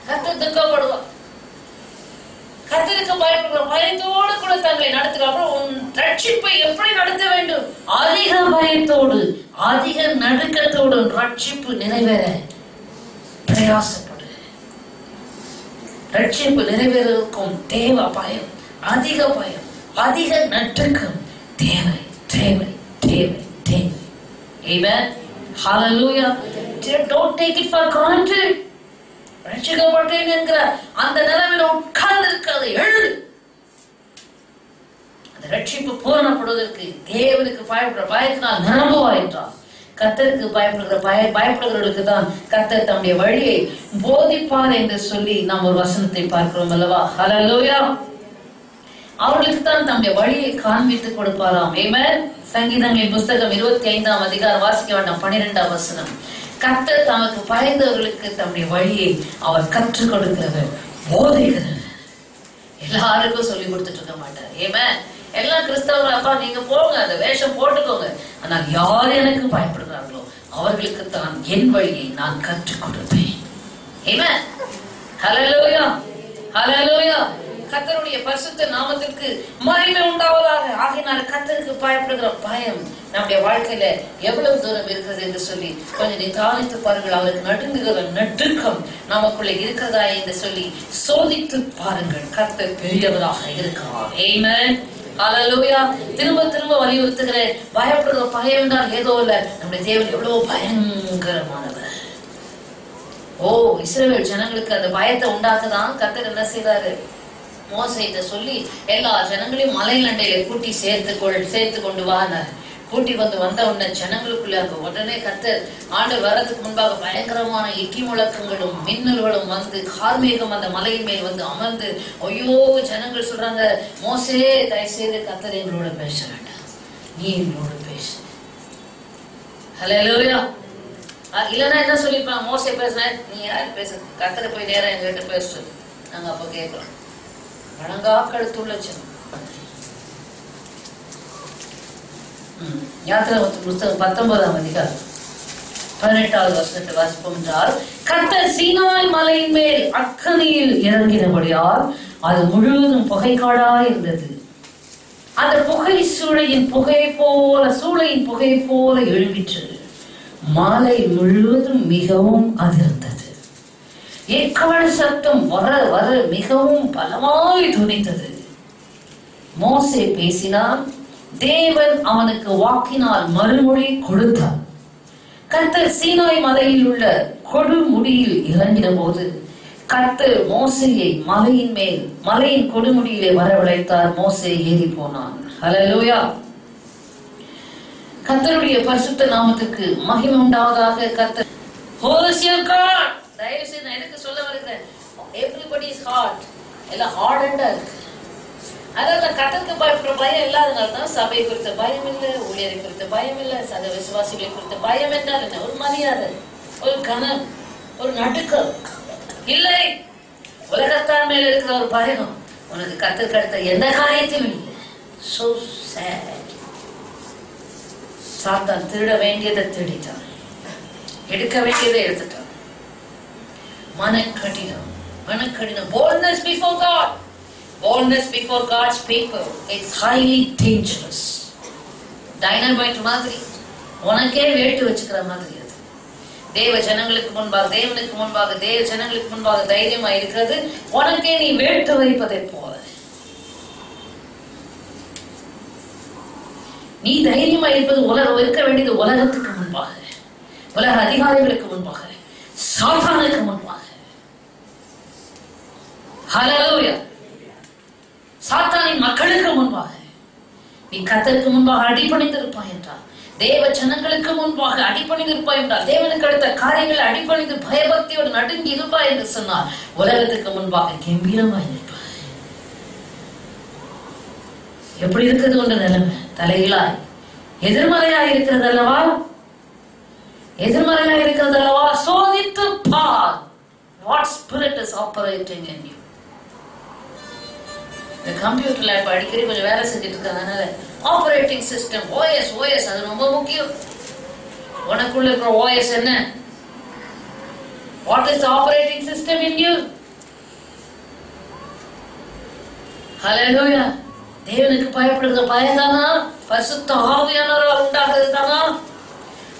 கர்த்தர் துக்கப்படுவார். கர்த்தருக்கு பயப்படுகிற பயத்தோடு கூட தங்களை நடத்துகிற அப்புறம் ரட்சிப்பை எப்படி நடத்த வேண்டும்? அதிக பயத்தோடு அதிக நடுக்கத்தோடு ரட்சிப்பு நிறைவேற பிரயாசப்படு. ரட்சிப்பு நிறைவேறுவதற்கும் தேவ பயம், அதிக பயம், அதிக நடுக்கம் தேவை தேவை தேவை தேவை. Amen. Hallelujah. Don't take it for granted. ரட்சிக்கப்பட்டேன் என்கிற அந்த நிலைமையில உட்கார்ந்து இருக்காது, எழுது. அந்த ரட்சிப்பு பூரணப்படுவதற்கு தேவனுக்கு பயப்படுற பயத்தினால் நிரம்புவாயிற்றார். கர்த்தருக்கு பயப்படுகிறவர்களுக்கு தான் கர்த்தர் தம்முடைய வழியை போதிப்பார் என்று சொல்லி நாம் ஒரு வசனத்தை பார்க்கிறோம் அல்லவா? ஹல்லேலூயா. அவர்களுக்கு தான் தம்முடைய வழியை காண்பித்து கொடுப்பாராம். ஆமென். சங்கீதங்களின் புஸ்தகம் 25ஆம் அதிகாரம் வாசிக்க வேண்டாம், 12ஆம் வசனம். கர்த்தர் தமக்கு பயந்தவர்களுக்கு தம்முடைய வழியை அவர் கற்றுக் கொடுக்கிறவர், போதிக்கிறவர். எல்லாருக்கும் சொல்லி கொடுத்துட்டு இருக்க மாட்டார். ஆமென். எல்லா கிறிஸ்தவர்கள் அப்பா நீங்க போங்க, அந்த வேஷம் போட்டுக்கோங்க, ஆனால் யார் எனக்கு பயப்படுகிறார்களோ அவர்களுக்கு தான் என் வழியை நான் கற்றுக் கொடுப்பேன். ஆமென். ஹல்லேலூயா ஹல்லேலூயா. கர்த்தருடைய பரிசுத்த நாமத்திற்கு மகிமை உண்டாவதாக. ஆகையினால கர்த்தருக்கு பயப்படுகிற பயம் நம்முடைய வாழ்க்கையில எவ்வளவு தூரம் இருக்கிறது என்று சொல்லி கொஞ்சம் நிதானித்து பாருங்கள். அவருக்கு நடுங்குகிற நடுக்கம் நமக்குள்ள இருக்கிறதா என்று சொல்லி சோதித்து பாருங்கள். கர்த்தர் பெரியவராக இருக்கிறார். ஆமென். ஹல்லேலூயா. திரும்ப திரும்ப வலியுறுத்துகிறேன், பயப்படுகிற பயம் என்றால் ஏதோ இல்ல, நம்முடைய தேவன் எவ்வளவு பயங்கரமானவர். இஸ்ரவேல் ஜனங்களுக்கு அந்த பயத்தை உண்டாக்குதான் கர்த்தர் என்ன செய்தாரு? மோசேயிட்ட சொல்லி எல்லா ஜனங்களையும் மலைநண்டையில கூட்டி சேர்த்து கொண்டு வானார். கூட்டி வந்த உடனே ஜனங்களுக்குள்ள அங்க உடனே கர்த்தர் ஆண்டு வர்றதுக்கு முன்பாக பயங்கரமான இடி முழக்கங்களும் மின்னல்களும் வந்து கார்மேகம் அந்த மலையின் மேல் வந்து அமர்ந்து, ஐயோ ஜனங்கள் சொல்றாங்க, மோசே தயவு செய்து கர்த்தர் எங்களோட பேச வேண்டாம், நீ எங்களோட பேசு. ஹல்லேலூயா. இல்லைன்னா என்ன சொல்லிருப்பாங்க? மோசே பேசுன, நீ யாரு பேச? கர்த்தரை போய் நேரம் எங்கிட்ட பேசு. நாங்க அப்ப கேட்கிறோம், வணங்காக்கழுத்துள்ள ஜனம். யாத்திரை புஸ்தகம் 19ஆம் அதிகாரம் 18வது வசனத்தை வாசிப்போம் என்றால், கர்த்தர் சீனாய் மலையின் மேல் அக்கினியில் இறங்கினபடியால் அது முழுவதும் புகைக்காடாய் இருந்தது. அந்த புகை சூளையின் புகை போல எழும்பிற்று. மாலை முழுவதும் மிகவும் அதிர்ந்தது. எக்கால சத்தம் வர வர மிகவும் பலமாய் துணித்தது. மோசே பேசினான், தேவன் அவனுக்கு வாக்கினால் மறுமொழி கொடுத்தார். கர்த்தர் சீனாய் மலையில் உள்ள கொடுமுடியில் இறங்கின போது கர்த்தர் மோசேயை மலையின் கொடுமுடியிலே வரவழைத்தார். மோசே ஏறி போனான். ஹல்லேலூயா. கர்த்தருடைய பரிசுத்த நாமத்துக்கு மகிமை உண்டாவதாக. கர்த்தர் தயவு செய்து எனக்கு சொல்ல வருகிறேன், everybody is hard, எல்லாம் ஹார்டா இருக்கு. அதாவது கர்த்தருக்கு பயப்படுற பயம் இல்லாதனால தான் சபை குறித்த பயம் இல்லை, ஊழியரை குறித்த பயம் இல்லை, சக விசுவாசிகளை குறித்த பயம் என்றால் என்ன? ஒரு மரியாதை, ஒரு கனம், ஒரு நடுக்கம் இல்லை. உலகத்தான் மேல இருக்கிற ஒரு பயம் உனக்கு கர்த்தருக்கு அடுத்த எந்த காரியத்திலும் இல்லை. So sad. சாத்தான் திருட வேண்டியதை திருடிட்டான், எடுக்க வேண்டியதை எடுத்துட்டான். மனக்கடினம். Boldness before God. Boldness before God's people. It's highly dangerous. Dynamite மாதிரி உனக்கே வேட்டு வச்சுக்கிற மாதிரி அது. தேவனுக்கு முன்பாக தைரியமா இருக்கிறது உனக்கே நீ வேட்டு வைப்பதை போல. நீ தைரியமா இருப்பது இருக்க வேண்டியது உலகத்துக்கு முன்பாக, உலக அதிகாரிகளுக்கு முன்பாக, சாத்தானுக்கு முன்பாக. ஹல்லேலூயா. சாத்தானின் மக்களுக்கு முன்பாக நீ கர்த்தருக்கு முன்பாக அடிபணிந்திருப்பாய் என்றால், தேவ ஜனங்களுக்கு முன்பாக அடிபணிந்திருப்பாய் என்றால், தேவனுக்கு அடுத்த காரியங்களை அடிபணிந்து பயபக்தியோடு நடுங்கி இருப்பாய் என்று சொன்னார், உலகத்துக்கு முன்பாக கம்பீரமாய் நிற்பாய். எப்படி இருக்கிறது ஒன்று நிலைமை? தலையிலாய் எதிர்மறையாய் இருக்கிறது அல்லவா? சோதித்து பார். What spirit is operating in you? இந்த கம்ப்யூட்டர் லேப் அடிக்கடி கொஞ்சம் வேலை செஞ்சுட்டு இருக்காங்க. அதனால ஆபரேட்டிங் சிஸ்டம் ஓஎஸ் அது ரொம்ப முக்கியம். உனக்குள்ள இருக்கிற ஓஎஸ் என்ன? What is the operating system in you? Hallelujah. தேவனுக்கு பயப்படுகிற பயம்தானா? பரிசுத்த ஆவியானவரால் உண்டாகிறது தானா?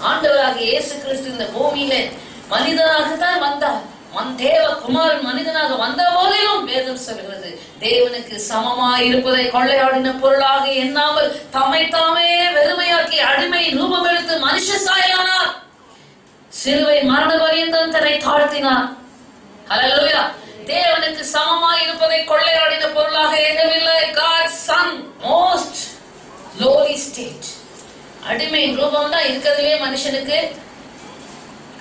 ஆண்டவராகிய இயேசு கிறிஸ்து இந்த பூமியில மனிதனாகத்தான் வந்தார். தேவ குமாரன் மனிதனாக வந்த போதிலும் வேதம் சொல்கிறது, தேவனுக்கு சமமாய் இருப்பதை கொள்ளையாடின பொருளாக எண்ணாமல் தம்மை தாமே வெறுமையாக்கி அடிமை ரூபம் எடுத்து மனுஷ சாயலானார். சிலுவை மரண பரியந்தம் தன்னை தாழ்த்தினார். ஹல்லேலூயா. தேவனுக்கு சமமாய் இருப்பதை கொள்ளையாடின பொருளாக எண்ணவில்லை. God's son, most lowly state. அடிமை ரூபம் தான் இருக்கிறதுலே மனுஷனுக்கு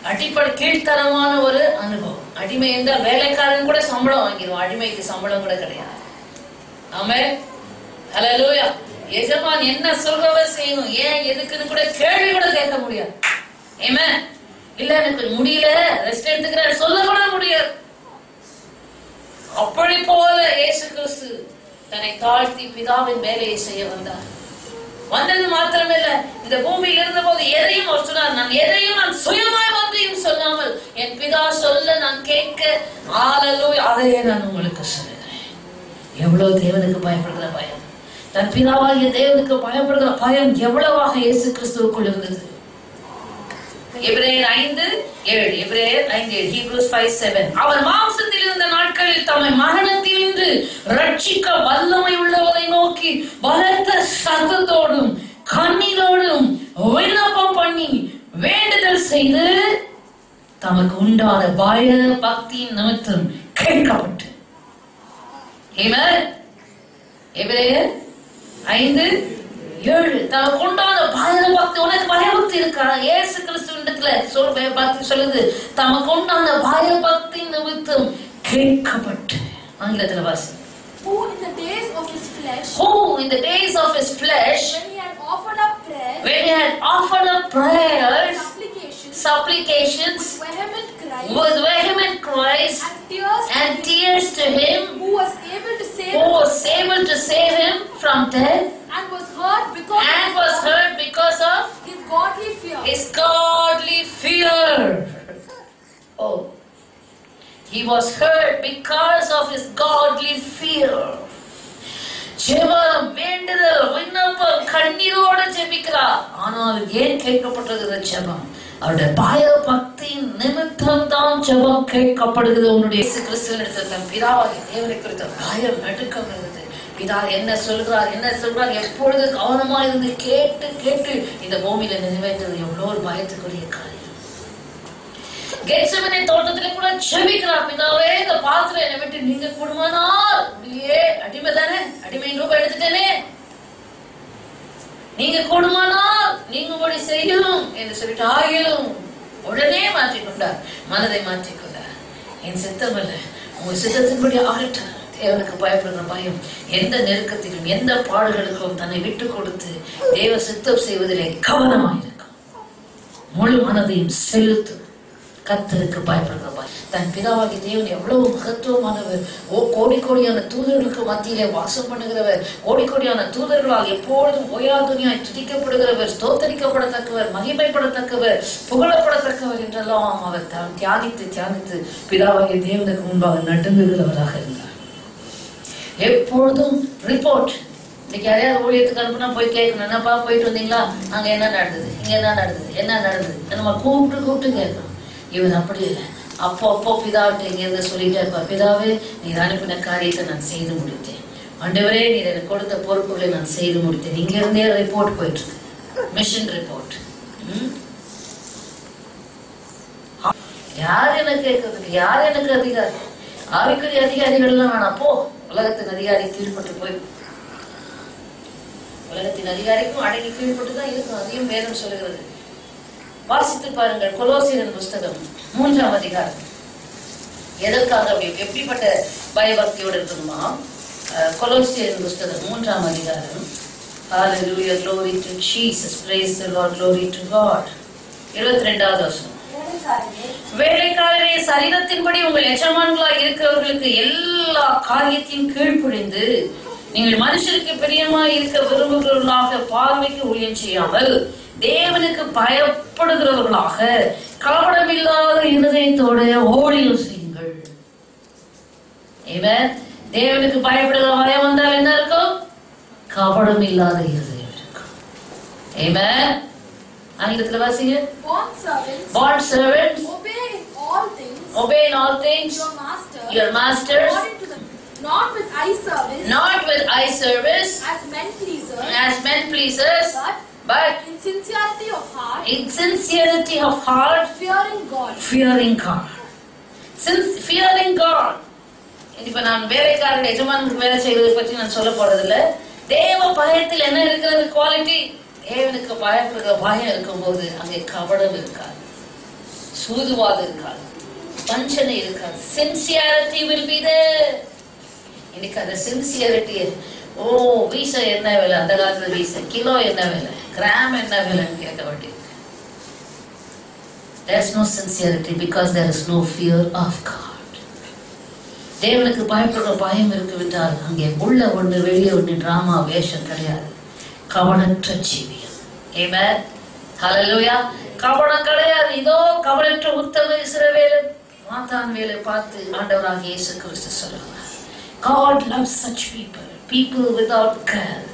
அடிப்படை கீழ்த்தரமான ஒரு அனுபவம். அடிமை என்றால் வேலைக்காரன் கூட சம்பளம் வாங்கிடுவோம், அடிமைக்கு சம்பளம் கூட கிடையாது. ஆமென். ஹல்லேலூயா. எஜமான் என்ன சொல்றவர் செய்யணும், ஏன் எதுக்குன்னு கூட கேள்வி கூட கேட்க முடியாது. ஆமென். இல்ல எனக்கு முடியல, ரெஸ்ட் எடுத்துக்கிறேன் சொல்ல கூட முடியாது. அப்படி போல இயேசு கிறிஸ்து தன்னை தாழ்த்தி பிதாவின் வேலையை செய்ய வந்தார். வந்தது மாத்திரமில்ல, இந்த பூமியில் இருந்த போது எதையும் அவர் சொன்னார், நான் சுயமாய் ஒன்றையும் சொல்லாமல் என் பிதா சொல்ல நான் கேட்க அதையே நான் உங்களுக்கு சொல்லுகிறேன். எவ்வளவு தேவனுக்கு பயப்படுகிற பயம், தன் பிதாவாகிய தேவனுக்கு பயப்படுகிற பயம் எவ்வளவாக இயேசு கிறிஸ்துவுக்குள் இருந்தது. எபிரேயர் 5:7 Hebrews 5:7 அவர் மாம்சத்தில் இருந்த நாட்களில் தம்மை மரணத்தினின்று ரட்சிக்க வல்லமை உள்ளவரை நோக்கி பலத்த சத்தத்தோடும் கண்ணீரோடும் விண்ணப்பம் பண்ணி வேண்டுதல் செய்து தமக்கு உண்டான பய பக்தியின் நிமித்தம் கேட்கப்பட்டு. எபிரேயர் 5:7 தமக்கு உண்டான பயபக்தி. உனக்கு பயபக்தி இருக்கா? இயேசு கிறிஸ்துவிடத்துல சொல்லுது, தமக்கு உண்டான பயபக்தி நிமித்தம் கேட்கப்பட்டு. ஆங்கிலத்துல வாசி.
Who in the days of his flesh, when he had offered up prayers, supplications with vehement cries and tears to him who was able to save him from death, and was heard because of his godly fear.
Oh, he was hurt because of his godly fear. ஜெபம், வேண்டுதல், விண்ணப்பம், கண்ணீரோடு ஜெபிக்கிறார். ஆனால் ஏன் கேட்கப்பட்டது ஜெபம்? அவருடைய பய பக்தியின் நிமித்தம் தான் ஜெபம் கேட்கப்படுகிறது. உன்னுடைய இயேசு கிறிஸ்துவினிடத்தில் தன் பிதாவாகிய தேவனை குறித்த பயம் நடுக்கம் இருந்தது. பிதா என்ன சொல்றார், என்ன சொல்றார், எப்பொழுது கவனமா இருந்து கேட்டு கேட்டு இந்த பூமியில நிறைவேற்றது எவ்வளவு ஒரு பயத்துக்குரிய காரியம். கெத்செமனே தோட்டத்திலே கூட ஜெபிக்கிறார். பிதாவே, இந்த பாத்திரம் என்னை விட்டு நீங்க கூடுமானால், அப்படியே அடிமை தானே, அடிமையின் ரூபாய் எடுத்துட்டேனே, நீங்க கூடுமானால் நீங்கும்படி செய்யும் என்று சொல்லிட்டு ஆகிலும் உடனே மாற்றிக்கொண்டார், மனதை மாற்றிக்கொண்டார். என் சித்தம் அல்ல, உங்க சித்தத்தின்படி ஆகட்டும். தேவனுக்கு பயப்படுகிற பயம் எந்த நெருக்கத்திலும் எந்த பாடுகளுக்கும் தன்னை விட்டு கொடுத்து தேவ சித்தம் செய்வதிலே கவனமாயிருக்கும். முழு மனதையும் செலுத்தும். கர்த்தருக்கு பயப்படுகிற பயம். தன் பிதாவாகிய தேவன் எவ்வளவு மகத்துவமானவர். கோடி கோடியான தூதர்களுக்கு மத்தியிலே வாசம் பண்ணுகிறவர். கோடி கோடியான தூதர்களால் எப்பொழுதும் ஓயாதுனியாய் துதிக்கப்படுகிறவர், ஸ்தோத்தரிக்கப்படத்தக்கவர், மகிமைப்படத்தக்கவர், புகழப்படத்தக்கவர் என்றெல்லாம் அவர் தியானித்து தியானித்து பிதாவாகிய தேவனுக்கு முன்பாக நடுங்குகிறவராக இருந்தார். எப்பொழுதும் ரிப்போர்ட். இன்னைக்கு யாரையாவது ஊழியத்துக்கு அனுப்புனா போய் கேட்கணும், என்னப்பா போயிட்டு வந்தீங்களா, அங்க என்ன நடந்தது, இங்க என்ன நடந்தது, என்ன நடந்தது, நம்ம கூப்பிட்டு கூப்பிட்டு கேட்கணும். இவன் அப்படி இல்லை. அப்போ அப்போ பிதாவிட்ட இங்கிருந்து சொல்லிட்டே இருப்பார், பிதாவே நீர் அனுப்பின காரியத்தை நான் செய்து முடித்தேன், ஆண்டவரே நீர் எனக்கு கொடுத்த பொறுப்புகளை நான் செய்து முடித்தேன். இங்க இருந்தே ரிப்போர்ட் போயிட்டு இருக்கு, மிஷன் ரிப்போர்ட். யார் எனக்கு கேட்கறதுக்கு, யார் எனக்கு அதிகாரி? ஆவிக்குரிய அதிகாரிகள்லாம் வேணாம், போ. உலகத்தின் அதிகாரி கீழ்பட்டு போய், உலகத்தின் அதிகாரிக்கும் அடங்கி கீழ்பட்டுதான் இருக்கும். அதையும் வேதம் சொல்லுகிறது. வாசித்து பாருங்கள். கொலோசியரின் புஸ்தகம் 3ஆம் அதிகாரம். எதற்காக அப்படி எப்படிப்பட்ட பயபக்தியோடு இருக்கணுமா? கொலோசியரின் புஸ்தகம் 3ஆம் அதிகாரம். Hallelujah, glory to Jesus, praise the Lord, glory to God. 22வது வசனம். வேலைக்காரரே, சரீரத்தின்படி உங்கள் எஜமான்களாய் இருக்கிறவர்களுக்கு எல்லா காரியத்தையும் கீழ்ப்படிந்து நீங்கள் மனுஷருக்கு பிரியமாய் இருக்க விரும்புகிறவர்களாக பார்வைக்கு ஊழியம் செய்யாமல் தேவனுக்கு பயப்படுகிறவர்களாக கபடமில்லாத இருதயத்தோட ஊழியம் செய்யுங்கள். தேவனுக்கு பயப்படுகிற பயம் வந்தால் என்ன இருக்கும்? கபடம் இல்லாத இருதயம் இருக்கும். ஆங்கிலத்தில் வாசிங்க. Bond servants, obey in all things your masters, not with eye service, as men pleasers, but in sincerity of heart, fearing God. Since fearing God. இப்ப நான் வேலைக்காரன் எஜமானுக்கு வேலை செய்வதை பற்றி நான் சொல்ல போறதில்ல. தேவ பயத்தில் என்ன இருக்கிறது குவாலிட்டி? தேவனுக்கு பயப்படுகிற பயம் இருக்கும்போது அங்கே கபடம் இருக்காது, சூதுவாது இருக்காது, வஞ்சனை இருக்காது. Sincerity will be there. இன்னைக்கு அந்த சின்சியாரிட்டி, ஓ வீசா என்ன விலை, அந்த காலத்துல வீசா கிலோ என்ன விலை, கிராம் என்ன விலைன்னு கேட்க வேண்டியது. There's no sincerity because there is no fear of God. தேவனுக்கு பயப்படுற பயம் இருக்குவிட்டால் அங்கே உள்ள ஒன்று வெளியே ஒன்று டிராமா வேஷம் கிடையாது. கவனற்ற ஜீவியம். ஆமென். ஹல்லேலூயா. கவனம் கிடையாது. இதோ கவனற்ற உத்தம இஸ்ரவேலன் மாத்தான் வேலை பார்த்து ஆண்டவராகிய இயேசு கிறிஸ்து சொல்றார், God loves such people, people without care.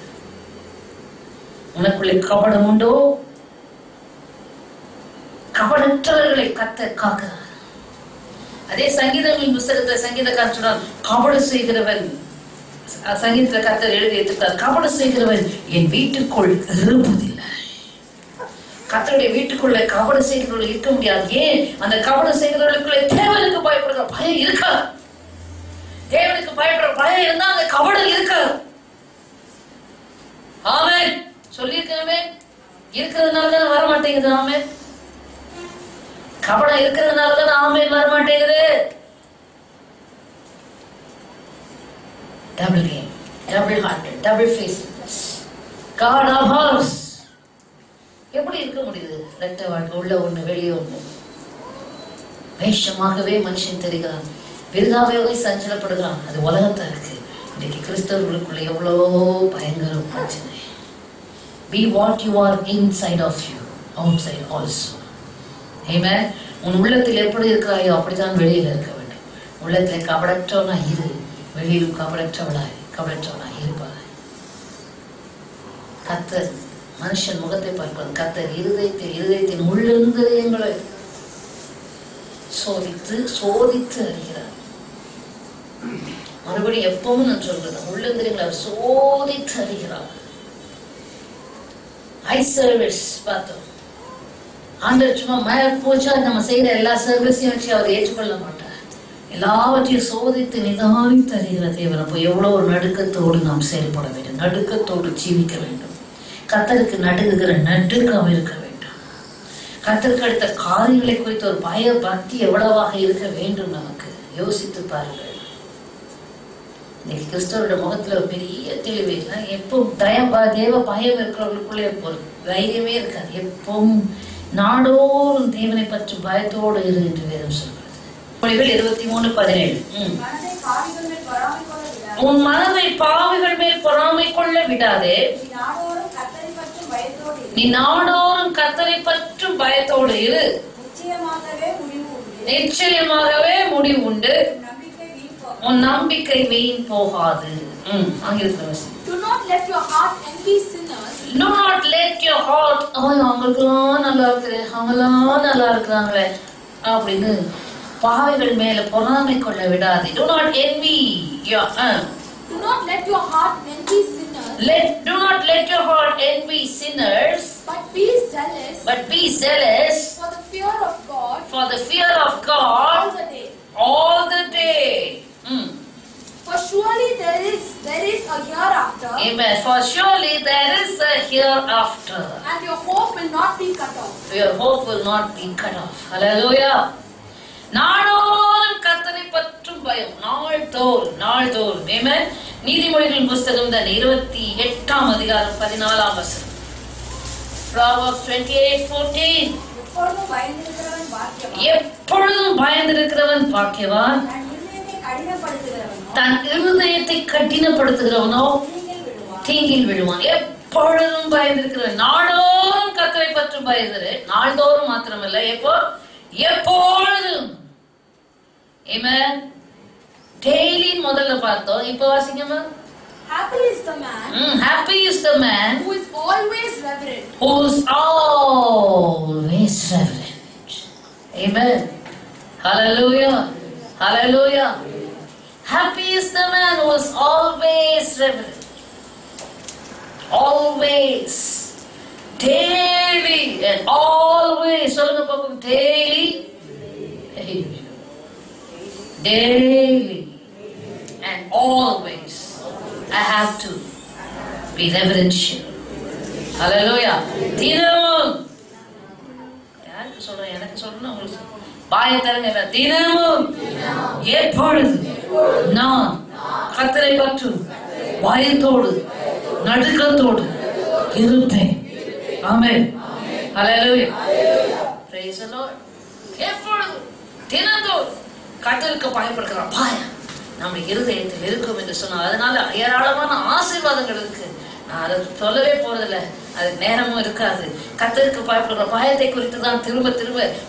உனக்குள்ளே கபடம் உண்டோ? கபடற்றவர்களை கர்த்தர் காக்கிறார். அதே சங்கீதங்களின் புத்தகத்தை சங்கீதக்காரன் சொன்னார், கபடம் செய்கிறவன், சங்கீதத்தில் கர்த்தர் எழுதி எடுத்துட்டார், கபடம் செய்கிறவன் என் வீட்டுக்குள் இருப்பதில்லை. கர்த்தருடைய வீட்டுக்குள்ள கபடம் செய்கிறவர்கள் இருக்க முடியாது. ஏன்? அந்த கபடம் செய்கிறவர்களுக்குள்ள தேவனுக்கு பயப்படுகிற பயம் இருக்காது. தேவனுக்கு பயப்படுற பயம் இருந்தா அந்த கபடம் இருக்காது. ஆமென். சொல்லியிருக்கவே இருக்கிறதுனால வர மாட்டேங்குது. ஆமென். கபடம் இருக்கிறதுனால தான் ஆமென் வர மாட்டேங்குது. Double game, double hearted, double faceness. God of us எப்படி இருக்க முடியுது? ரெட்ட வாழ்க்கை, உள்ள ஒண்ணு வெளியே ஒண்ணு. வேஷமாகவே மனுஷன் தெரிகிறான், விருதாவே சஞ்சலப்படுகிறான். அது உலகத்தான் இருக்கு. இன்னைக்கு கிறிஸ்தவர்களுக்குள்ள எவ்வளோ பயங்கர பிரச்சனை. Be what you are inside of you, outside also. Amen. உன் உள்ளத்தில் எப்படி இருக்கிறாயோ அப்படித்தான் வெளியில் இருக்க வேண்டும். உள்ளத்தில் கபடற்றவனா இரு, வெளியிலும் கபடற்றவனாய் இருப்பார். கர்த்தர் மனுஷன் முகத்தை பார்ப்பார், கர்த்தர் இருதயத்தின் உள்ளங்களை சோதித்து அறிகிறார். மறுபடியும் எப்பவும் நான் சொல்றேன், உள்ளந்திரங்களை அவர் சோதித்து அறிகிறார். ஐ சர்வீஸ் பார்த்தோம். ஆண்டவர் சும்மா மேல போச்சா நம்ம செய்யற எல்லா சர்வீஸையும் வச்சு அவர் ஏற்றுக்கொள்ள மாட்டார். எல்லாவற்றையும் சோதித்து நிதானித்து அறிகிற தேவன். அப்போ எவ்வளவு ஒரு நடுக்கத்தோடு நாம் செயல்பட வேண்டும், நடுக்கத்தோடு ஜீவிக்க வேண்டும். கர்த்தருக்கு நடுங்குகிற நடுக்கம் இருக்க வேண்டும். கர்த்தருக்கு அடுத்த காரியங்களை குறித்த ஒரு பய பக்தி எவ்வளவாக இருக்க வேண்டும் நமக்கு யோசித்து பாருங்கள். இன்னைக்கு கிறிஸ்தவருடைய முகத்துல ஒரு பெரிய தெளிவு இல்லை. எப்பவும் தேவ பயம் இருக்கிறவர்களுக்குள்ளே ஒரு தைரியமே இருக்காது. எப்பவும் நாடோறும் தேவனை பற்றி பயத்தோடு இரு என்று வேதம் சொல்கிறது. 23:17. உன் மனதை பாவிகள் மேல் பொறாமை கொள்ள விடாதே, நீ நாடோறும் கர்த்தரை பற்றும் பயத்தோடு இரு, நிச்சயமாகவே முடிவு உண்டு, உன் நம்பிக்கை வீண் போகாது.
Do not let your heart envy sinners.
Do not let your heart, அவங்களுக்கெல்லாம் நல்லா இருக்கு, அவங்களாம் நல்லா இருக்கிறாங்களே அப்படின்னு பாவிகள் மேல பொறாமை கொள்ள விடாதே. Do not envy your
Do not let your heart envy sinners.
Do not let your heart envy sinners.
But be zealous.
For the fear of God. All the day.
For surely there is a hereafter.
Amen. For surely there is a hereafter.
And your hope will not be cut off.
Your hope will not be cut off. Hallelujah. நாடோறும் கர்த்தரை பற்றும் பயம், நாள்தோறும். Amen. நீதிமொழிகளின் புஸ்தகம் தான் 28ஆம் அதிகாரம் 14ஆம் வசனம். Proverbs 28:14. எப்பொழுதும் பயந்திருக்கிறவன் பாக்கியவான், தன் இருதயத்தை கடினப்படுத்துகிறவனோ தீங்கில் விழுவான். எப்பொழுதும் பயந்திருக்கிறவன், நாடோறும் கர்த்தரை பற்றும் பயந்து, நாள்தோறும் மாத்திரமல்ல, எப்பொழுதும். Amen. Daily முதல்ல பார்த்தோம், இப்ப வாசிங்கம்மா.
Happy is the man who is always reverent.
Amen. Hallelujah. Happy is the man who is always reverent. Always. Daily and always. சொல்லுங்க பாப்போம். Daily and always I have to be reverential. Hallelujah. தினமும் யாருக்கு சொல்றேன், எனக்கு சொல்றேன், உங்களுக்கு பாயை தரங்க. தினமும் எப்பொழுது நான் கர்த்தரை பற்றும் பயத்தோடு நடுக்கத்தோடு இருப்பேன். ஆமென். Hallelujah. Praise the Lord. எப்பொழுது தினந்தோறும் கர்த்தருக்கு பயப்படுகிற பயம் நம்முடைய இருதயத்தில் இருக்கும் என்று சொன்னால், அதனால ஏராளமான ஆசீர்வாதங்கள் இருக்கு. நான் அதை சொல்லவே போறதில்லை, அது நேரமும் இருக்காது. கர்த்தருக்கு பயப்படுகிற பயத்தை குறித்து தான் திரும்ப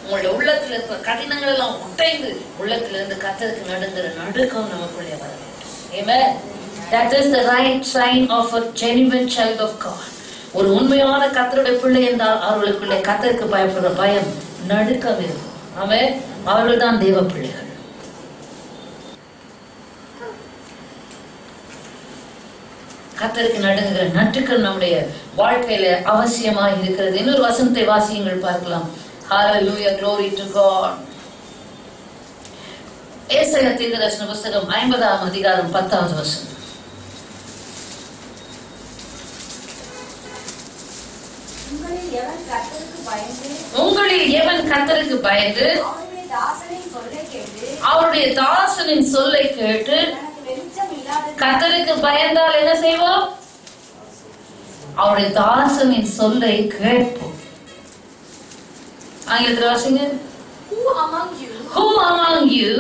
உங்களுடைய உள்ளத்தில் இருக்கிற கடினங்கள் எல்லாம் உடைந்து உள்ளத்திலிருந்து கர்த்தருக்கு நடுங்கிற நடுக்கம் நமக்குள்ளே வர வேண்டும். Amen. That is the right sign of a genuine child of God. ஒரு உண்மையான கர்த்தருடைய பிள்ளை என்றால் அவர்களுக்குள்ளே கர்த்தருக்கு பயப்படுற பயம் நடுக்கம் இருக்கும். ஆமென். அவர்கள் தான் தேவ பிள்ளைகள். கர்த்தருக்கு நடுங்குகிற நட்டுக்கள் நம்முடைய வாழ்க்கையில அவசியமாக இருக்கிறது. இன்னொரு வசனத்தை வாசியுங்கள் பார்க்கலாம். Hallelujah, glory to God. ஏசாயா தீர்க்கதரிசன புஸ்தகம் 50ஆம் அதிகாரம் 10வது வசனம். உங்களில் எவன் கர்த்தருக்கு பயந்து அவருடைய தாசனின் சொல்லை கேட்டு கர்த்தருக்கு பயந்தால் என்ன செய்வோம்? அவருடைய தாசனின் சொல்லை கேட்போம். ஆங்கிலத்தில் வாசிங்க. Who among you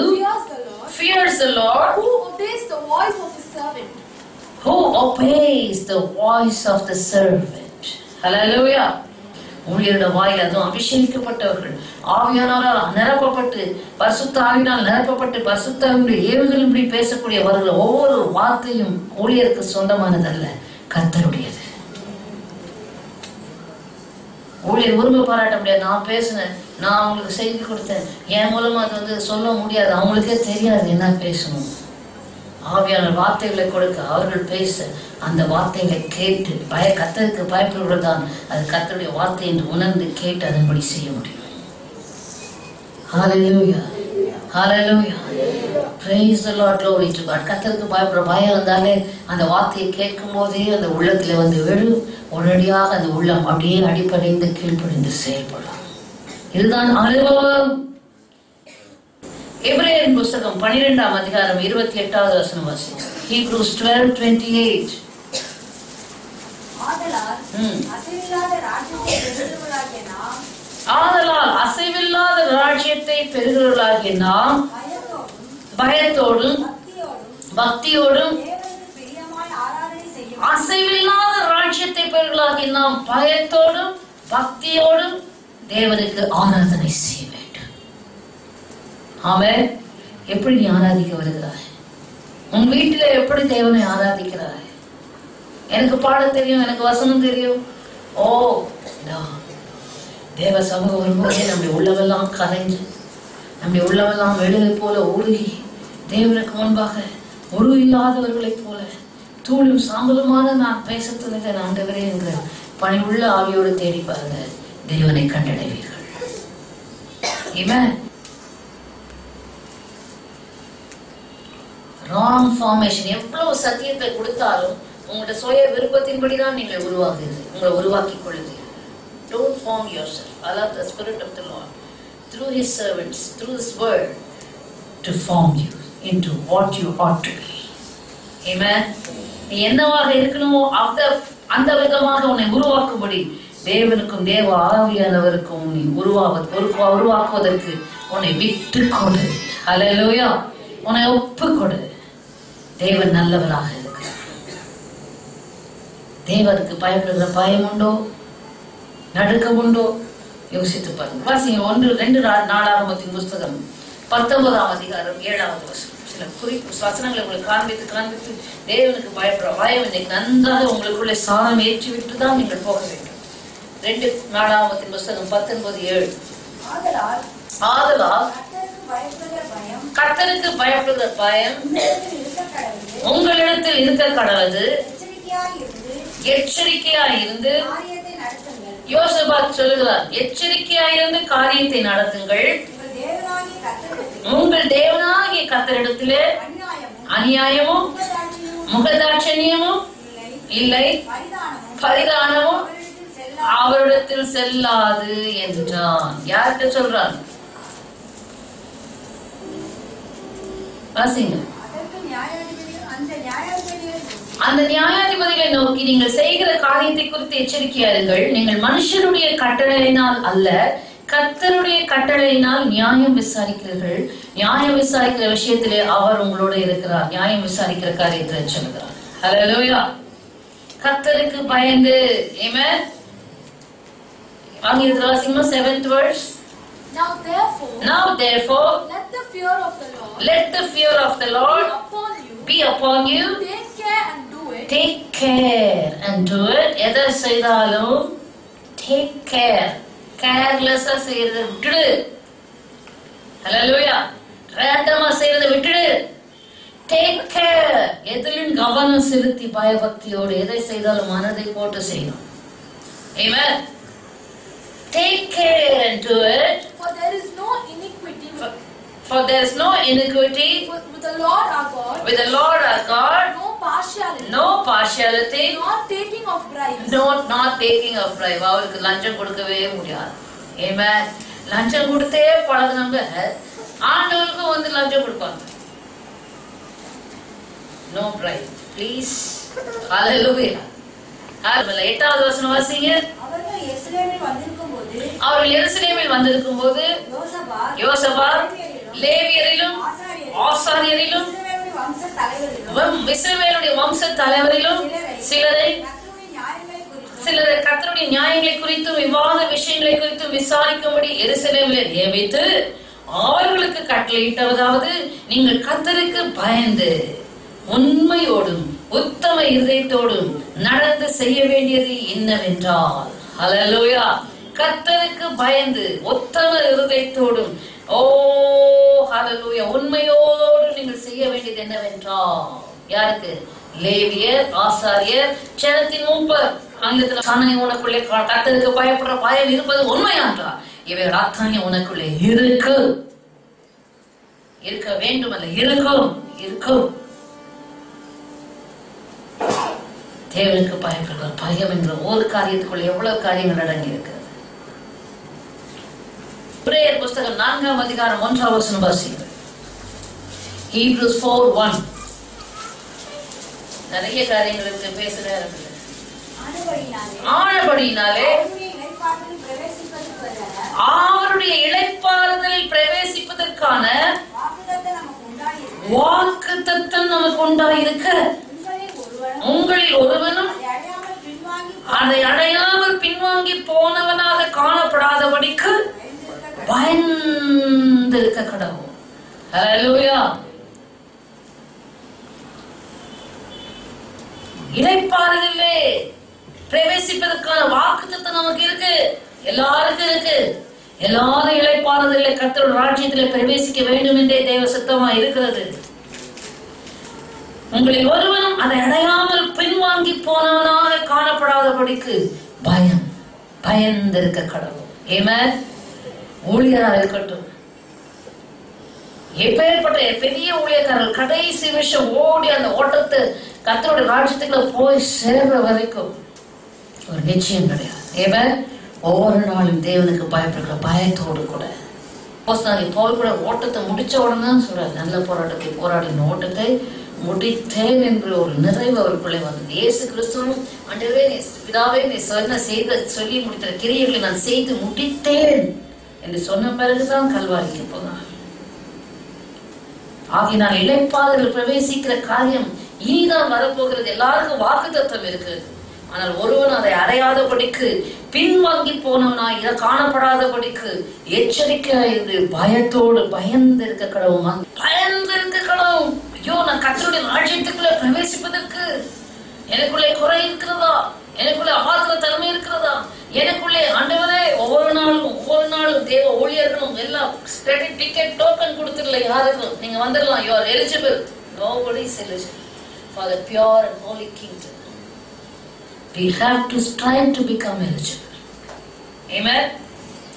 fears the Lord?
Who obeys the voice of his servant?
Who obeys the voice of the servant? Hallelujah. ஊழியரோட வாயில், அதுவும் அபிஷேகிக்கப்பட்டவர்கள், ஆவியானவரால் நிரப்பப்பட்டு, பரிசுத்த ஆவியினால் நிரப்பப்பட்டு, பரிசுத்த ஆவியுடைய ஏவுகளின்படி பேசக்கூடியவர்கள் ஒவ்வொரு வார்த்தையும் ஊழியருக்கு சொந்தமானதல்ல, கர்த்தருடையது. ஊழியர் உரிமை பாராட்ட முடியாது. நான் பேசினேன், நான் அவங்களுக்கு செய்தி கொடுத்தேன், என் மூலமா அது சொல்ல முடியாது. அவங்களுக்கே தெரியாது என்ன பேசணும். ஆவியான வார்த்தைகளை கொடுக்க, அவர்கள் பேச, அந்த வார்த்தைகளை கேட்டு கர்த்தருக்கு பயப்படுவதுதான் அது கர்த்தருடைய வார்த்தை என்று உணர்ந்து கேட்டு அதன்படி செய்ய முடியும். ஹல்லேலூயா, ஹல்லேலூயா, praise the Lord, glory to God. கர்த்தருக்கு பயப்படுற பயம் வந்தாலே அந்த வார்த்தையை கேட்கும் போதே அந்த உள்ளத்துல விழு, உடனடியாக அந்த உள்ளம் அப்படியே அடிப்படைந்து கீழ்ப்படிந்து செயல்படலாம். இதுதான் அனுபவம். எபிரேயர் புத்தகம் 12ஆம் அதிகாரம் 28வது வசனம் வாசிங்க. Hebrews 12:28. ஆதலால் அசைவில்லாத ராஜ்யத்தை பெறுகிறவர்களாகிய நாம் பயத்தோடும் பக்தியோடும், அசைவில்லாத ராஜ்யத்தை பெறுகிறவர்களாகிய நாம் பயத்தோடும் பக்தியோடும் தேவனுக்கு ஆராதனை செய்ய வேண்டும். ஆமென். எப்படி நீ ஆராதிக்க வருகிறாய்? உன் வீட்டில எப்படி தேவனை ஆராதிக்கிறாய்? எனக்கு பாட தெரியும், எனக்கு வசனம் தெரியும். ஓ, தேவ சமூகம் வரும்போதே நம்முடைய உள்ளவெல்லாம் கரைஞ்சு, நம்முடைய உள்ளவெல்லாம் வெளுவை போல உருகி, தேவனுக்கு முன்பாக உருவு இல்லாதவர்களைப் போல தூளும் சாம்பலுமான நான் பேச துணிந்தேன் ஆண்டவரே என்ற பணிவுள்ள ஆவியோடு தேடி பாருங்க, தேவனை கண்டடைவீர்கள். ஆமென். ராங் ஃபார்மேஷன், எவ்வளவு சத்தியத்தை கொடுத்தாலும் உங்களுடைய சுய விருப்பத்தின்படிதான் நீங்கள் உருவாக்குறீர்கள், உங்களை உருவாக்கி கொள்ளுங்கள். Don't form yourself. Allow the Spirit of the Lord through His servants, through His word, to form you into what you ought to be. Amen. நீ என்னவாக இருக்கணுமோ அந்த விதமாக உன்னை உருவாக்கும்படி தேவனுக்கும் தேவ ஆவியானவருக்கும் நீ உருவாக்குவதற்கு உன்னை விட்டு கொடு. ஹல்லேலூயா. உன்னை ஒப்பு கொடு. தேவன் நல்லவராக இருக்கிறார். தேவனுக்கு பயப்படுகிற பயம் உண்டோ, நடுக்கம் உண்டோ? யோசித்து பாருங்க. வாசிங்க 1-2 நாளாகமத்தின் புஸ்தகம் 19ஆம் அதிகாரம் 7வது வசனம். சில வசனங்களை உங்களுக்கு காண்பித்து தேவனுக்கு பயப்படுற பயம் இன்னைக்கு நன்றாக உங்களுக்குள்ளே சாரம் ஏற்றி விட்டு தான் நீங்கள் போக வேண்டும். 2 நாளாகமத்தின் புஸ்தகம் 19:7. ஆதலால் கர்த்தருக்கு பயப்படுகிற பயம் உங்களிடத்தில் இருக்க கடவுது, எச்சரிக்கையாய் இருந்து. யோசபாத் சொல்லுகிறார், எச்சரிக்கையாயிருந்து காரியத்தை நடத்துங்கள். உங்கள் தேவனாகிய கர்த்தரிடத்திலே அநியாயமும் முகதாட்சணியமும் இல்லை, பரிதானமும் அவரிடத்தில் செல்லாது என்றான். யார்கிட்ட சொல்றான்? வாசிங்க. அந்த நியாயாதிபதிகளை நோக்கி, நீங்கள் செய்கிற காரியத்தை குறித்து எச்சரிக்கையாருங்கள். நீங்கள் மனுஷருடைய கட்டளையினால் அல்ல, கர்த்தருடைய கட்டளையினால் நியாயம் விசாரிக்கிறீர்கள். நியாயம் விசாரிக்கிற விஷயத்திலே அவர் உங்களோட இருக்கிறார். நியாயம் விசாரிக்கிற காரியத்தை சொல்லுகிறார். ஹல்லேலூயா. கர்த்தருக்கு பயந்து. ஆமென். ஆங்கிலத்தில் வாசிங்க 7th verse. Now therefore let the fear of the Lord be upon you. Take care and do it. எதை செய்தாலும் take care. கேர்லெஸ்ஸா செய்யறதை விட்டுடு. ஹல்லேலூயா. ரேண்டமா செய்யறதை விட்டுடு. Take care. எதிலும் கவனம் செலுத்தி பயபக்தியோடு எதை செய்தாலும் மனதை போட்டு செய்யணும். Amen. Take care and do it.
For there is no iniquity.
For there is no iniquity
with the Lord our God.
With the Lord our God.
No partiality.
No partiality.
Not taking of bribes.
Not taking of bribe. அவருக்கு லஞ்சம் கொடுக்கவே முடியாது. Amen. லஞ்சம் கொடுத்தே பழகுனவங்க ஆண்டவருக்கு லஞ்சம் கொடுப்பாங்க. No bribe. Please. Hallelujah. 8வது வசனம் வாசிங்க. அவர்கள் எருசலேமில் வந்திருக்கும் போது யோசபாத் லேவியரிலும் ஆசாரியரிலும் இஸ்ரவேலுடைய வம்ச தலைவரிலும் சிலரை சிலர் கர்த்தருடைய நியாயங்களை குறித்தும் விவாத விஷயங்களை குறித்தும் விசாரிக்கும்படி எருசலேமிலே நியமித்து அவர்களுக்கு கட்டளையிட்டதாவது, நீங்கள் கர்த்தருக்கு பயந்து உண்மையோடும் உத்தம இருதயத்தோடும் நடந்து செய்ய வேண்டியது என்னவென்றால், ஹல்லேலூயா, கர்த்தருக்கு பயந்து உத்தம இருதயத்தோடும், ஓ ஹல்லேலூயா, உண்மையோடு நீங்கள் செய்ய வேண்டியது என்னவென்றால், யாருக்கு? லேவியர், ஆசாரியர், சேனத்தின் மூப்பர். ஆங்கிலத்தில் சொன்ன, உனக்குள்ளே கர்த்தருக்கு பயப்படுற பயம் இருப்பது உண்மையான்றார். இவைகள் அத்தனை உனக்குள்ளே இருக்க வேண்டும் அல்ல, இருக்கும். தேவனுக்கு பயப்படுகிற பயம் என்ற ஒரு காரியத்துக்குள்ள எவ்வளவு காரியங்கள் அடங்கி இருக்கிறது. எபிரேயர் புஸ்தகம் 4ஆம் அதிகாரம் 1ஆம் வசனம் வாசிக்கிறேன். Hebrews 4:1. நிறைய காரியங்களுக்கு பேசுற ஆனபடியினாலே அவருடைய இளைப்பாறுதலில் பிரவேசிப்பதற்கான வாக்குத்தத்தம் நமக்கு உண்டாயிருக்க, உங்களில் ஒருவனும் அதை அடையாமல் பின்வாங்கி போனவனாக காணப்படாதபடிக்கு பயந்திருக்க கடவுள். ஹல்லேலூயா. இளைப்பாறுதலிலே பிரவேசிப்பதற்கான வாக்குத்தத்தம் நமக்கு இருக்கு, எல்லாருக்கும் இருக்கு. எல்லாரும் இளைப்பாறுதலிலே கர்த்தருடைய ராஜ்யத்திலே பிரவேசிக்க வேண்டும் என்றே தேவ சித்தமா இருக்கிறது. உங்களில் ஒருவனும் அதை அடையாமல் பின்வாங்கி போனவனாக காணப்படாதபடிக்கு பயந்திருக்க கடவுள். ஆமென். ஊழியராக இருக்கட்டும், எப்பேற்பட்ட பெரிய ஊழியக்காரர்கள் கடைசி விஷயம் ஓடி அந்த ஓட்டத்தை கர்த்தருடைய ராஜ்யத்துக்குள்ள போய் சேர்ற வரைக்கும் ஒரு நிச்சயம் கிடையாது. ஆமென். ஒவ்வொரு நாளும் தேவனுக்கு பயப்படுகிற பயத்தோடு கூட போல் கூட ஓட்டத்தை முடிச்ச உடனே சொல்றாரு, நல்ல போராட்டத்தை போராடின ஓட்டத்தை முடித்தேன் என்று ஒரு நிறைவு அவருக்குள்ளே வந்தது. இயேசு கிறிஸ்துவும், ஆண்டவரே பிதாவே நீ சொல்லி முடித்த கிரியைகளை நான் செய்து முடித்தேன் என்று சொன்ன பிறகுதான் கல்வாரிக்கு போனார். ஆகினால் இளைப்பாறுதலில் பிரவேசிக்கிற காரியம் இனிதான் வரப்போகிறது. எல்லாருக்கும் வாக்குத்தத்தம் இருக்கிறது. ஆனால் ஒருவன் அதை அடையாதபடிக்கு பின்வாங்கி போனவனாய் காணப்படாதபடிக்கு எச்சரிக்கையாயிருந்து பயத்தோடு பயந்திருக்க கடவுள். ஐயோ, நான் கர்த்தருடைய ராஜ்யத்துக்குள்ள பிரவேசிப்பதற்கு எனக்குள்ளே குறை இருக்கிறதா? எனக்குள்ளே அபாத்திர தன்மை இருக்கிறதா? எனக்குள்ளே ஆண்டவரே ஒவ்வொரு நாளும் தேவ ஊழியர்களும் எல்லாம் டிக்கெட் டோக்கன் கொடுத்துடல யாருக்கும், நீங்க வந்துடலாம், you are eligible. Nobody is eligible for the pure and holy kingdom. We have to strive to become eligible. Amen.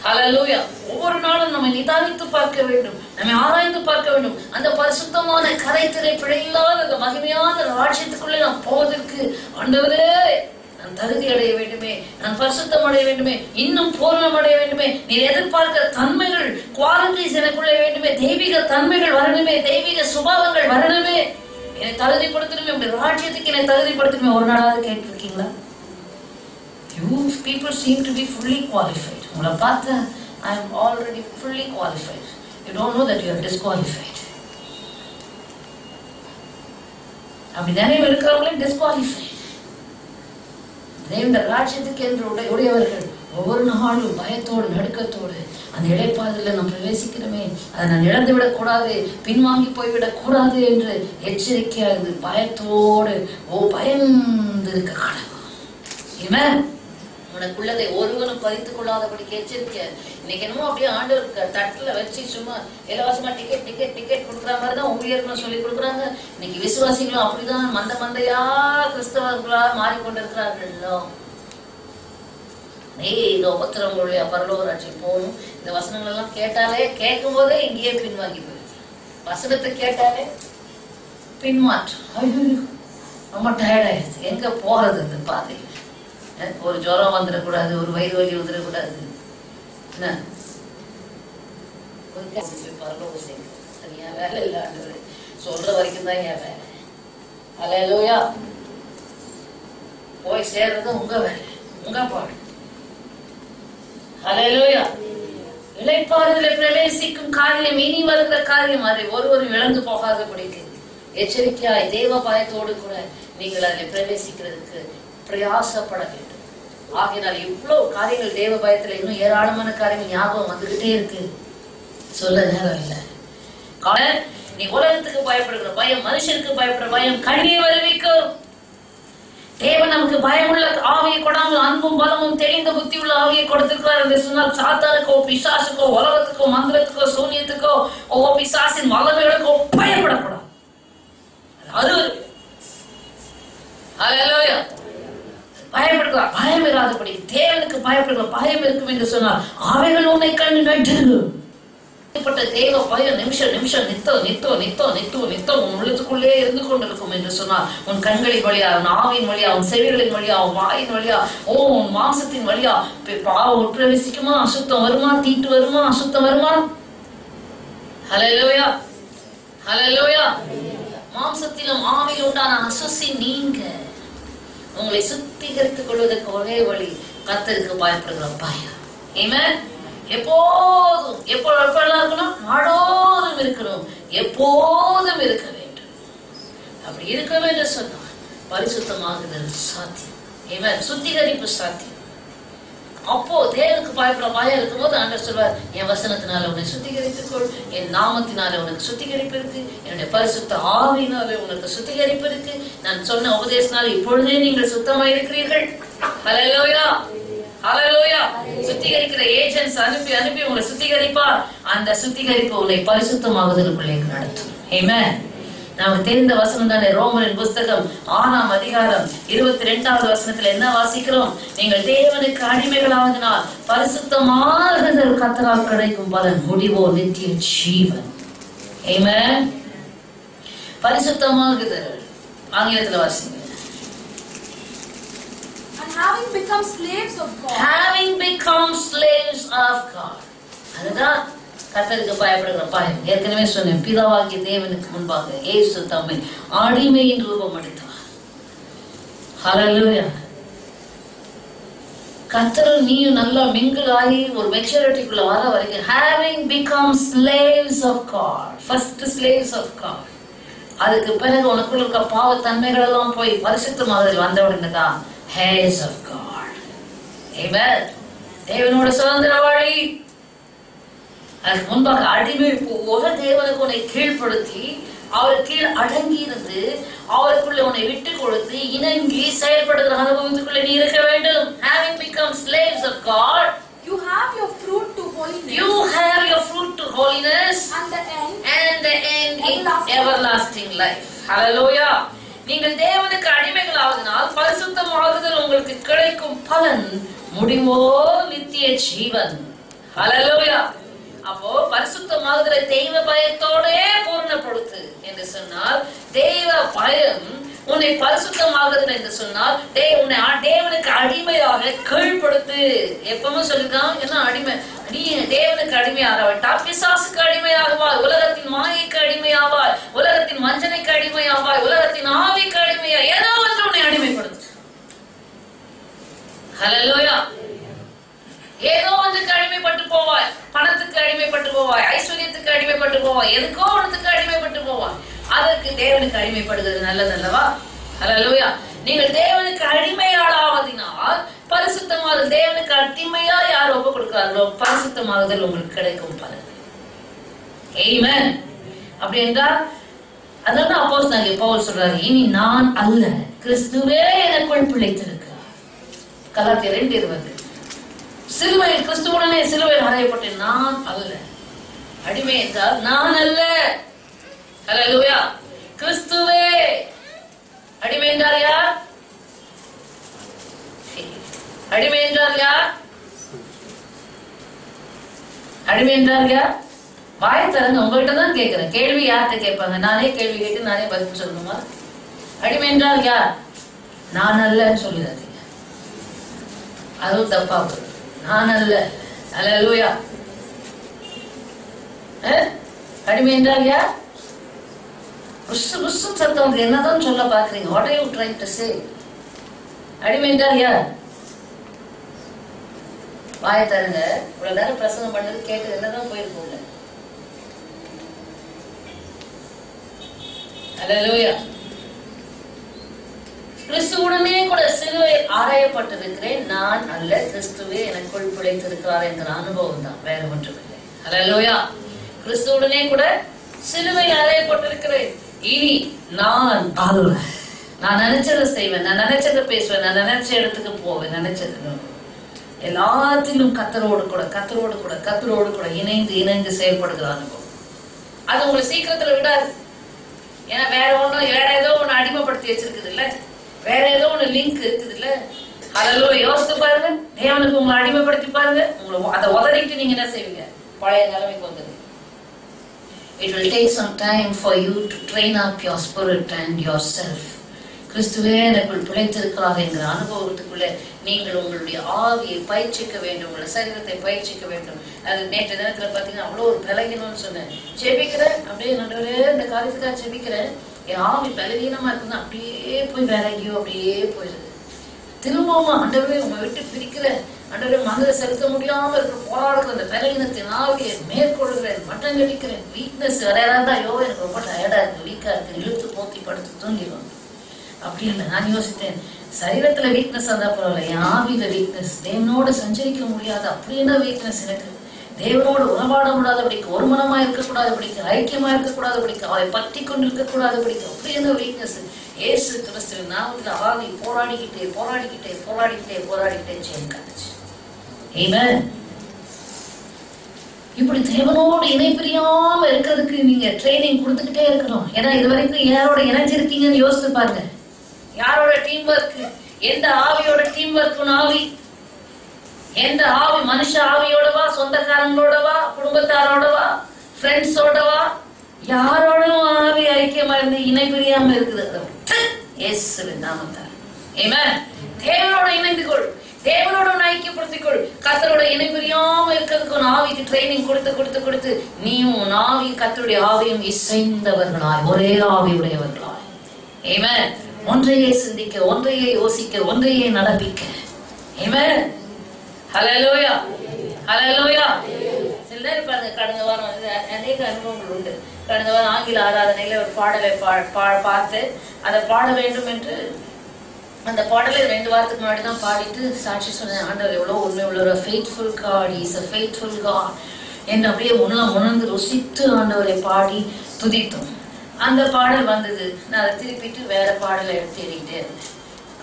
Hallelujah. ஒவ்வொரு நாளும் நம்ம நிதானித்து பார்க்க வேண்டும், நம்மை ஆராய்ந்து பார்க்க வேண்டும். அந்த பரிசுத்தமான கரைத்திரை பிழையில்லாத அந்த மகிமையான ராஜ்யத்துக்குள்ளே நாம் போவதற்கு ஆண்டவரே நான் தகுதி அடைய வேண்டுமே, நான் பரிசுத்தம் அடைய வேண்டுமே, இன்னும் பூர்ணம் அடைய வேண்டுமே, நீ எதிர்பார்க்கிற தன்மைகள் குவாலிட்டிஸ் எனக்குள்ளே வேண்டுமே, தெய்வீக தன்மைகள் வரணுமே, தெய்வீக சுபாவங்கள் வரணுமே, என்னை தகுதிப்படுத்தணுமே, உங்களுடைய ராஜ்யத்துக்கு என்னை தகுதிப்படுத்தணுமே. ஒரு நாளாவது கேட்டிருக்கீங்களா? You people seem to be fully qualified. உங்களை பார்த்தா I am already fully qualified. You don't know that you are disqualified. அப்படி நிறைய இருக்கிறவங்களே disqualified. தேவனுடைய ராஜ்யத்துக்கு என்று உடையவர்கள் ஒவ்வொரு நாளும் பயத்தோடு நடுக்கத்தோடு அந்த இளைப்பாறுதலில் நாம் பிரவேசிக்கிறோமே, அதை நான் இழந்துவிடக் கூடாது, பின்வாங்கி போய்விடக் கூடாது என்று எச்சரிக்கையாக பயத்தோடு பயந்து இருக்க கடவுள். ஆமென். உனக்குள்ளதை ஒருவனும் பறித்துக் கொள்ளாதபடிக்கு எச்சரிக்கை. இன்னைக்கு என்னமோ அப்படியே ஆண்டவர் தட்டுல வச்சு சும்மா இலவசமா டிக்கெட் கொடுக்குற மாதிரிதான் ஊழியர்கள் சொல்லி கொடுக்குறாங்க. இன்னைக்கு விசுவாசிகளும் அப்படிதான் மந்தையா கிறிஸ்தவர்களா மாறிக்கொண்டிருக்கிறார்கள். இதோ உபத்திரவங்களுடைய பரலோகராட்சி போகணும். இந்த வசனங்கள் எல்லாம் கேட்கும் போதே இங்கேயே பின்வாங்கி போயிடுது. வசனத்தை கேட்டாலே பின்மாற்றம். ரொம்ப டயர்ட் ஆயிடுச்சு. எங்க போறது இந்த பாதை? ஒரு ஜுரம் வந்துடக்கூடாது, ஒரு வயிறு வலி வந்துடக்கூடாது. என்ன பரலோகம் செய்யும் சரியா வேலை இல்லை. சொல்ற வரைக்கும் தான் என் வேலை. ஹல்லேலூயா. போய் சேர்றது உங்க வேலை, உங்க பாடு. ஹல்லேலூயா. இளைப்பாறுதலில் பிரவேசிக்கும் காரியம், இனி வருகிற காரியம், அதை ஒருவரும் இழந்து போகாதபடிக்கு எச்சரிக்கையாய் தேவ பயத்தோடு கூட நீங்கள் அதில் பிரவேசிக்கிறதுக்கு பிரயாசப்பட வேண்டும். ஆகையினால் இவ்வளவு காரியங்கள் தேவ பயத்துல இன்னும் ஏராளமான காரியங்கள் ஞாபகம் வந்துகிட்டே இருக்கு. சொல்ல நேரம் இல்லை. நீ உலகத்துக்கு பயப்படுகிற பயம், மனுஷனுக்கு பயப்படுற பயம் கண்ணீர் வருவிக்கும். தேவன் நமக்கு பயமுள்ள ஆவியை கொடாமல் அன்பும் பலமும் தெளிந்த புத்தி உள்ள ஆவியை கொடுத்திருக்கிறார் என்று சொன்னால் சாத்தானுக்கோ பிசாசுக்கோ உலகத்துக்கோ மந்திரத்துக்கோ சூனியத்துக்கோ பிசாசின் வல்லமைகளுக்கோ பயப்படக்கூடாது. பயப்படுகிறார். பயம் இராதபடி தேவனுக்கு பயப்படுகிற பயம் இருக்கும் என்று சொன்னால் அவைகள் உன்னை கண்டு நட்டு தேவ பயம் நிமிஷம் நிமிஷம் நித்தம் உன் உள்ளத்துக்குள்ளே இருந்து கொண்டிருக்கும் என்று சொன்னால் உன் கண்களின் வழியா, உன் ஆவியின் வழியா, உன் செவிகளின் வழியா, உன் வாயின் வழியா, உன் மாம்சத்தின் வழியா பாவம் உட்பிரவேசிக்குமா, அசுத்தம் வருமா, தீட்டு வருமா, அசுத்தம் வருமா? ஹல்லேலூயா, ஹல்லேலூயா. மாம்சத்திலும் ஆவியில் உண்டான அசுசி நீங்க உங்களை சுத்திகரித்துக் கொள்வதற்கு ஒரே வழி கர்த்தருக்கு பயப்படுகிற பயம். ஆமென். எப்போதும் எப்பெல்லாம் இருக்கணும்? நாடோறும் இருக்கணும், எப்போதும் இருக்க வேண்டும். அப்படி இருக்க வேண்டும் சொன்னா பரிசுத்தமாகுதல் சாத்தியம். ஆமென். சுத்திகரிப்பு சாத்தியம். அப்போ தேவனுக்கு பயப்பட பயம் இருக்கும்போது ஆண்டவர் சொல்வார், என் வசனத்தினால உன்னை சுத்திகரித்துக்கொள், என் நாமத்தினால உனக்கு சுத்திகரிப்பு இருக்கு, என்னுடைய பரிசுத்த ஆவியினால உனக்கு சுத்திகரிப்பு இருக்கு, நான் சொன்ன உபதேசத்தினால இப்பொழுதே நீங்கள் சுத்தமாக இருக்கிறீர்கள். ஹல்லேலூயா, ஹல்லேலூயா. சுத்திகரிக்கிற ஏஜென்ட்ஸ் அனுப்பி உங்களை சுத்திகரிப்பார். அந்த சுத்திகரிப்பு உங்களை பரிசுத்தமாகுதலுக்குள்ளே நடத்தும். ஆமென். நமக்கு தெரிந்த வசனம் தானே, ரோமரின் புஸ்தகம் 6ஆம் அதிகாரம் 22வது வசனத்துல என்ன வாசிக்கிறோம்? நீங்கள் தேவனுக்கு அடிமைகளாவதனால் பரிசுத்தமாகுதல் கர்த்தரால் கிடைக்கும் பலன் முடிவோ நித்திய ஜீவன். ஆமென். பரிசுத்தமாகுதல் ஆங்கிலத்துல வாசிங்க.
Having become slaves of God.
Having become slaves of God. அதுதான் கர்த்தருக்கு பயப்படுகிற பயம். ஏற்கனவே சொன்னேன், பிதாவாகிய தேவனுக்கு முன்பாக இயேசு தம்மை அடிமையின் ரூபம் எடுத்தார். ஹல்லேலூயா. கர்த்தரும் நீயும் நல்லா மிங்கிள் ஆகி ஒரு மெச்சூரிட்டிக்குள்ள வர வரைக்கும் having become slaves of God. First slaves of God. அதுக்கு பிறகு உனக்குள்ள இருக்க பாவத்தன்மைகள் எல்லாம் போய் பரிசுத்தமாகுதல் வந்த உடனே தான் heirs of God. Amen. தேவனோட சுதந்திர வழி. அதுக்கு முன்பாக அடிமை போக தேவனுக்கு உன்னை கீழ்ப்படுத்தி அவர் கீழ் அடங்கி இருந்து அவருக்குள்ள உன்னை விட்டு கொடுத்து இணங்கி செயல்படுகிற அனுபவத்துக்குள்ள நீ இருக்க வேண்டும். Having become slaves of God,
you have your fruit to holiness.
You have your fruit to holiness.
And the end
is everlasting life. Hallelujah. நீங்கள் தேவனுக்கு அடிமைகளாவதனால் பரிசுத்தமாகுதல் உங்களுக்கு கிடைக்கும் பலன் முடிவோ நித்திய ஜீவன். ஹல்லேலூயா. அப்போ பரிசுத்தமாகுதலை தெய்வ பயத்தோடே பூர்ணப்படுத்து என்று சொன்னால், தெய்வ பயம் உன்னை பரிசுத்தமாகுதல் என்று சொன்னால் உன்னை தேவனுக்கு அடிமையாக கீழ்ப்படுத்து. எப்பவும் சொல்லிருக்கான், என்ன அடிமை? நீ தேவனுக்கு அடிமையாகவிட்டால் பிசாசுக்கு அடிமையாகுவாய், உலகத்தின் மாயைக்கு அடிமையாவாய், உலகத்தின் வஞ்சனைக்கு அடிமையாவாய், உலகத்தின் ஆவிக்கு அடிமையா, ஏதோ ஒன்று உன்னை அடிமைப்படுத்து. ஹல்லேலூயா. ஏதோ ஒன்றுக்கு அடிமைப்பட்டு போவாய், பணத்துக்கு அடிமைப்பட்டு போவாய், ஐஸ்வர்யத்துக்கு அடிமைப்பட்டு போவாய், எதுக்கோ ஒன்றுக்கு அடிமைப்பட்டு போவாய். அதற்கு தேவனுக்கு அடிமைப்படுகிறது நல்லது அல்லவா? ஹல்லேலூயா. நீங்கள் தேவனுக்கு அடிமையாளாவதினால் பரிசுத்தமாகுதல், தேவனுக்கு அடிமையா யார் ஒப்பு கொடுக்கிறார்களோ பரிசுத்தமாகுதல் உங்களுக்கு கிடைக்கும் பலன். ஆமென். அப்படி என்றால் அதனால அப்போஸ்தலனாகிய பவுல் சொல்றாரு, இனி நான் அல்ல கிறிஸ்துவே எனக்குள் பிழைத்திருக்கிறார். கலாத்தியர் 2:20. சிலுவையில் கிறிஸ்துவுடனே சிலுவையில் அறையப்பட்ட நான் அல்ல. அடிமை என்றால் நான் அல்ல. ஹல்லேலூயா. கிறிஸ்துவே. அடிமை என்றால் யார்? அடிமை என்றால் யார்? அடிமை என்றால் யார்? வாய் திறந்து உங்ககிட்ட தான் கேட்கிறேன். கேள்வி யார்கிட்ட கேட்பாங்க? நானே கேள்வி கேட்டு நானே பதில் சொல்லணுமா? அடிமை என்றால் யார்? நான் அல்லன்னு சொல்லிடாதீங்க, அதுவும் தப்பா போகுது. நான் அல்ல. ஹல்லேலூயா. அடிமை என்றால் யார்? புஷ் புஷ் சத்தம் என்னதான் சொல்ல பாக்குறீங்க? What are you trying to say? அடிமை என்றால் யார்? வாய தருங்க. இவ்வளவு நேரம் பிரசங்கம் பண்ணது கேட்டது என்னதான் போயிருக்கோங்க. ஹல்லேலூயா. கிறிஸ்துவுடனே கூட சிலுவை ஆராயப்பட்டிருக்கிறேன், நான் அல்ல கிறிஸ்துவே எனக்குள் பிழைத்திருக்கிறார் என்கிற அனுபவம் தான், வேற ஒன்றுமில்லை. ஹல்லேலூயா. கிறிஸ்துவுடனே கூட சிலுவை ஆராயப்பட்டிருக்கிறேன். இனி நான் நினைச்சதை செய்வேன், நான் நினைச்சதை பேசுவேன், நான் நினைச்ச இடத்துக்கு போவேன், நினைச்சது எல்லாத்திலும் கத்தரோடு கூட இணைந்து செயல்படுகிற அனுபவம். அது உங்களை சீக்கிரத்துல விடாது. ஏன்னா வேற ஏதோ ஒண்ணு அடிமைப்படுத்தி வச்சிருக்குது இல்ல, வேற ஏதோ ஒண்ணு லிங்க் இருக்குது இல்ல. அதெல்லாம் யோசித்து பாருங்க, தேவனுக்கு உங்களை அடிமைப்படுத்தி பாருங்க, உங்களை அதை உதறிட்டு நீங்க என்ன செய்வீங்க, பழைய நிலைமைக்கு வந்துடுங்க. It will take some time for you to train up your spirit and yourself. கிறிஸ்துவே எனக்குள் பிழைத்திருக்கிறார் என்கிற அனுபவத்துக்குள்ள நீங்கள் உங்களுடைய ஆவியை பயிற்சிக்க வேண்டும், உங்களுடைய சரீரத்தை பயிற்சிக்க வேண்டும். அது நேற்று நேரத்துல பாத்தீங்கன்னா அவ்வளவு ஒரு பலகீனம்னு சொன்னேன். செபிக்கிறேன், அப்படியே நடுவே இந்த காரியத்துக்காக செபிக்கிறேன், என் ஆவி பலவீனமா இருக்குன்னு அப்படியே போய் வேற எங்கேயோ அப்படியே போயிடுது. திரும்பவும் ஆண்டவரே உங்களை விட்டு பிரிக்கிறேன், ஆண்டவரே மனதை செலுத்த முடியாம இருக்க போராடுற அந்த பலவீனத்தின் ஆவியை மேற்கொள்கிறேன், மட்டம் கழிக்கிறேன். வீக்னஸ் வேற ஐயோ எனக்கு ரொம்ப டயர்டா இருக்கு, வீக்கா இருக்கு, இழுத்து போத்தி படுத்து தூங்கிடுவாங்க. அப்படி இல்லை. நான் யோசித்தேன், சரீரத்துல வீக்னஸ் இருந்தா பரவாயில்ல, என் ஆவியில வீக்னஸ், தேவனோட சஞ்சரிக்க முடியாது அப்படி என்ன வீக்னஸ் எனக்கு, தேவனோடு உணவாட முடியாதபடிக்கு, ஒரு மனமா இருக்கக்கூடாதபடிக்கு, ஐக்கியமா இருக்கக்கூடாதபடிக்கு, அவரை பற்றி கொண்டு இருக்கக்கூடாதபடிக்கு அப்படி என்ன வீக்னஸ். இயேசு கிறிஸ்துவின் நாமத்துல ஆவி போராடிக்கிட்டே ஜெயம் காட்டுச்சு. ஆமென். இப்படி தேவனோடு இணை பிரியாம இருக்கிறதுக்கு நீங்க ட்ரைனிங் கொடுத்துக்கிட்டே இருக்கணும். ஏன்னா இது வரைக்கும் யாரோட இணைஞ்சிருக்கீங்கன்னு யோசித்து பாருங்க. யாரோட டீம் ஒர்க், எந்த ஆவியோட டீம் ஒர்க் ஆவி, எந்த ஆவி, மனுஷ ஆவியோடவா, சொந்தக்காரங்களோடவா, குடும்பத்தாரோடவா, ஃப்ரெண்ட்ஸோடவா, யாரோடும் ஆவி ஐக்கியமா இருந்து இணை பிரியாம இருக்குது. இயேசுவின் நாமத்தால் ஆமென். தேவனோட இணைந்து கொள், தேவனோட ஐக்கியப்படுத்திக் கொள். கர்த்தரோட இணை பிரியாம இருக்கிறதுக்கு ஆவிக்கு ட்ரைனிங் கொடுத்து நீயும் ஆவி கர்த்தருடைய ஆவியும் இசைந்தவர்களாய், ஒரே ஆவி உடையவர்களாய். ஆமென். ஒன்றையே சிந்திக்க, ஒன்றையே யோசிக்க, ஒன்றையே நடப்பிக்க. ஆமென். ஹல்லேலூயா, ஹல்லேலூயா. சில நேரம் பாருங்க, கடந்த வாரம் அநேக அனுபவங்கள் உண்டு. கடந்த வாரம் ஆங்கில ஆராதனையில ஒரு பாடலை பார்த்து அதை பாட வேண்டும் என்று அந்த பாடலை 2 வாரத்துக்கு முன்னாடி தான் பாடிட்டு சாட்சி சொன்னேன். ஆண்டவர் எவ்வளவு உண்மை உள்ளவர், faithful God, is a faithful God என்று அப்படியே உணர்ந்து ருசித்து ஆண்டவரை பாடி துதித்தோம். அந்த பாடல் வந்தது, நான் அதை திருப்பிட்டு வேற பாடலை எடுத்து எழுதிட்டே இருந்தேன்.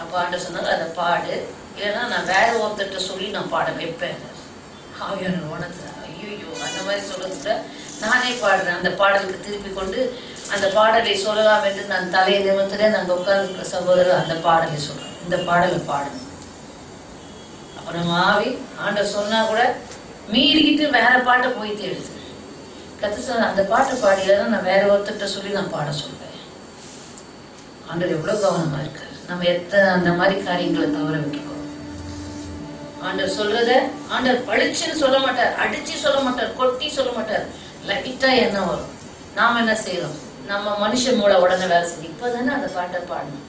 அப்போ ஆண்டவர் சொன்னாங்க, அதை பாடு, இல்லைன்னா நான் வேற ஒருத்தர்கிட்ட சொல்லி நான் பாட வைப்பேன். ஆவியான உணர்ந்து ஐயோ அந்த மாதிரி சொல்றதுக்கு நானே பாடுறேன். அந்த பாடலுக்கு திருப்பி கொண்டு அந்த பாடலை சொல்லலாம் என்று நான் தலையை நிமிர்த்துறேன். நாங்கள் உட்கார்ந்து சகோதரர் அந்த பாடலை சொல்றேன், இந்த பாடலை பாடணும். அப்ப நம்ம ஆவி ஆண்டவர் சொன்னா கூட மீறிக்கிட்டு வேற பாட்டை போய் தேடுது. கத்து சொன்ன அந்த பாட்டை பாடியதான் நான் வேற ஒருத்தர்கிட்ட சொல்லி நான் பாட சொல்றேன். ஆண்டவர் எவ்வளவு கவனமா இருக்காரு. நம்ம எத்தனை அந்த மாதிரி காரியங்களை தவற விட்டுருக்கோம். ஆண்டவர் சொல்றத ஆண்டவர் பழிச்சுன்னு சொல்ல மாட்டார், அடிச்சு சொல்ல மாட்டார், கொட்டி சொல்ல மாட்டார். லைட்டா என்ன வரும், நாம என்ன செய்யறோம், நம்ம மனுஷ மூளை உடனே வேலை செஞ்சு இப்பதானே அந்த பாட்டை பாடணும்,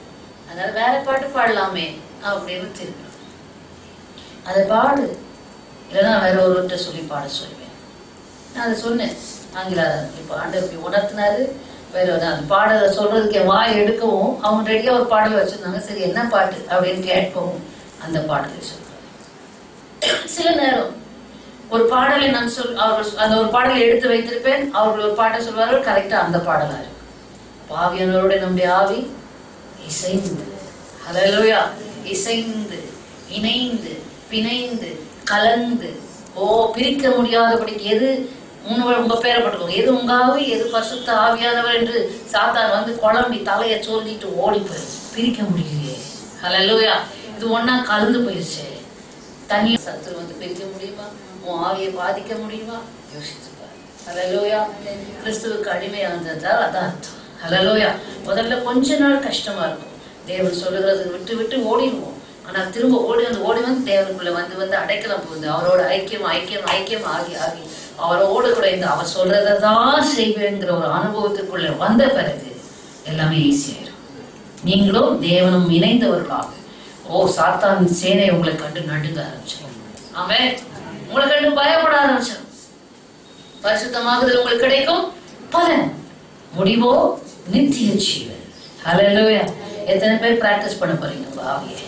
அதனால வேற பாட்டு பாடலாமே அப்படின்னு திருப்பி அதை பாடு, இல்லைன்னா வேற ஒருவர்கிட்ட சொல்லி பாட சொல்லுவேன். நான் அதை சொன்னேன் ஆங்கில. இப்ப ஆண்டவர் உணர்த்தினாரு. வேற அந்த பாடலை சொல்றதுக்கு வாய் எடுக்கவும் அவங்க ரெடியா ஒரு பாடலை வச்சிருந்தாங்க. சரி என்ன பாட்டு அப்படின்னு கேட்கவும் அந்த பாடலை சொல்றாங்க. சில நேரம் ஒரு பாடலை நான் அவர்கள் அந்த ஒரு பாடலை எடுத்து வைத்திருப்பேன், அவர்கள் ஒரு பாட்டை சொல்வார்கள், கரெக்டா அந்த பாடலா இருக்கும். ஆவியானவரோட நம்முடைய ஆவி இசைந்து, ஹல்லேலூயா, இசைந்து இணைந்து பிணைந்து கலந்து, பிரிக்க முடியாதபடிக்கு எது உங்க பேரை பட்டுக்கோங்க, எது உங்க ஆவி எது பரிசுத்த ஆவியானவர் என்று சாத்தான் வந்து குழம்பி தலையை சொல்லிட்டு ஓடி போயிடுச்சு. பிரிக்க முடியலையே. ஹல்லேலூயா. இது ஒன்னா கலந்து போயிடுச்சு. தனி சத்துரு வந்து பிரிக்க முடியுமா? உன் ஆவியை பாதிக்க முடியுமா? யோசிச்சுப்பாரு. ஹல்லேலூயா. கிறிஸ்துவுக்கு அடிமையானதால் அதான் அர்த்தம். ஹல்லேலூயா. முதல்ல கொஞ்ச நாள் கஷ்டமா இருக்கும். தேவன் சொல்லுகிறது விட்டு விட்டு ஓடிடுவோம். ஆனா திரும்ப ஓடி வந்து தேவனுக்குள்ள வந்து அடைக்கலாம் போகுது. அவரோட ஐக்கியம் ஆகி அவரோடு கூட இந்த அவர் சொல்றதான் செய்வேங்கிற ஒரு அனுபவத்துக்குள்ள வந்த பிறகு எல்லாமே ஈஸியாயிரும். நீங்களும் தேவனும் இணைந்தவர்களாக சாத்தான் சேனை உங்களை கண்டு நடுங்க ஆரம்பிச்சிடும். ஆமென். உங்களை கண்டு பயப்பட ஆரம்பிச்சிடும். பரிசுத்தமாகுதல் உங்களுக்கு கிடைக்கும் பலன், முடிவோ நித்திய ஜீவன். ஹல்லேலூயா. எத்தனை பேர் பிராக்டிஸ் பண்ண போறீங்க உங்க ஆவியை?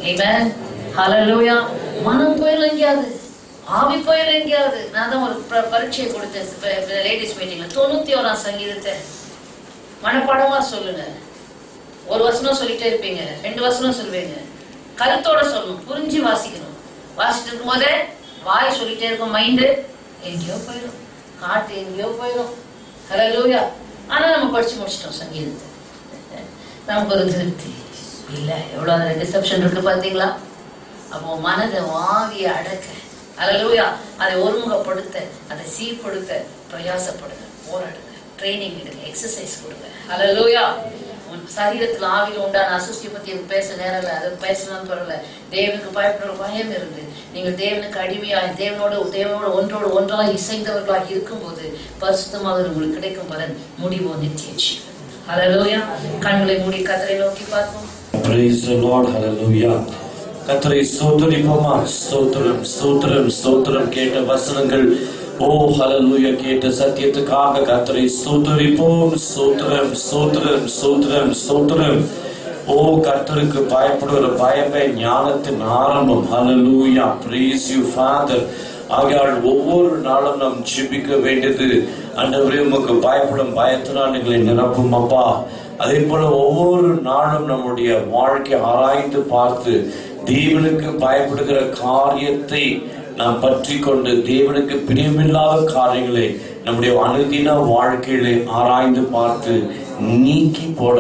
ஆமென். ஹல்லேலூயா. மனம் போயில எங்கேயாவது, ஆவி போயில எங்கேயாவது. நான் தான் ஒரு பரீட்சை கொடுத்தேன் லேடிஸ் மீட்டிங்ல. 91ஆம் சங்கீதத்தை மனப்பாடமா சொல்லுங்க. ஒரு வசனம் சொல்லிட்டே இருப்பீங்க, 2 வசனம் சொல்லுவீங்க. கருத்தோட சொல்லணும், புரிஞ்சு வாசிக்கணும். வாசிட்டு இருக்கும் போதே வாய் சொல்லிட்டே இருக்கும், மைண்டு எங்கேயோ போயிடும், ஹார்ட் எங்கேயோ போயிடும். ஹல்லேலூயா. ஆனா நம்ம படிச்சு முடிச்சிட்டோம் சங்கீதத்தை. நமக்கு ஒரு திருப்தி இல்ல. எவ்வளவு டிசப்ஷன் இருக்கு பாத்தீங்களா? அப்போ மனதை ஆவியை அடக்க, ஹல்லேலூயா, அதை ஒருமுகப்படுத்த, அதை சீர்படுத்த பிரயாசப்படுங்க, போராடுங்க, ட்ரைனிங் எடுங்க, எக்ஸசைஸ் கொடுங்க. ஹல்லேலூயா. சரீரத்தில் ஆவியில் உண்டான அசுஸ்தி பத்தி எனக்கு பேச நேரம் இல்லை, அதை பேசணும்னு சொல்லல. தேவனுக்கு பயப்படுற பயம் இருந்து நீங்கள் தேவனுக்கு அடிமையாய் தேவனோடு ஒன்றாக இசைந்தவர்களாக இருக்கும்போது பரிசுத்தமாக உங்களுக்கு கிடைக்கும் பலன் முடிவோ நித்திய ஜீவன். ஹல்லேலூயா. கண்களை மூடி கர்த்தரை நோக்கி பார்ப்போம்.
Praise the Lord. Hallelujah. கர்த்தரை ஸ்தோத்திரிப்போமா? ஸ்தோத்திரம் ஸ்தோத்திரம் ஸ்தோத்திரம். கேட்ட வசனங்கள், ஓ ஹல்லேலூயா, கேட்ட சத்தியத்துக்காக கர்த்தரை ஸ்தோத்திரிப்போம். ஸ்தோத்திரம் ஸ்தோத்திரம் ஸ்தோத்திரம் ஸ்தோத்திரம். ஓ கர்த்தருக்கு பயப்படுகிற பயமே ஞானத்தின் ஆரம்பம். ஹல்லேலூயா. Praise you Father. ஆகையால் ஒவ்வொரு நாளும் நாம் ஜெபிக்க வேண்டியது, ஆண்டவரே உமக்கு பயப்படும் பயத்தினால் எங்களை நிரப்பும் அப்பா. அதே போல ஒவ்வொரு நாளும் நம்முடைய வாழ்க்கை ஆராய்ந்து பார்த்து தேவனுக்கு பயப்படுகிற காரியத்தை நாம் பற்றி கொண்டு தேவனுக்கு பிரியமில்லாத காரியங்களை நம்முடைய அனுதின வாழ்க்கையிலே ஆராய்ந்து பார்த்து நீக்கி போட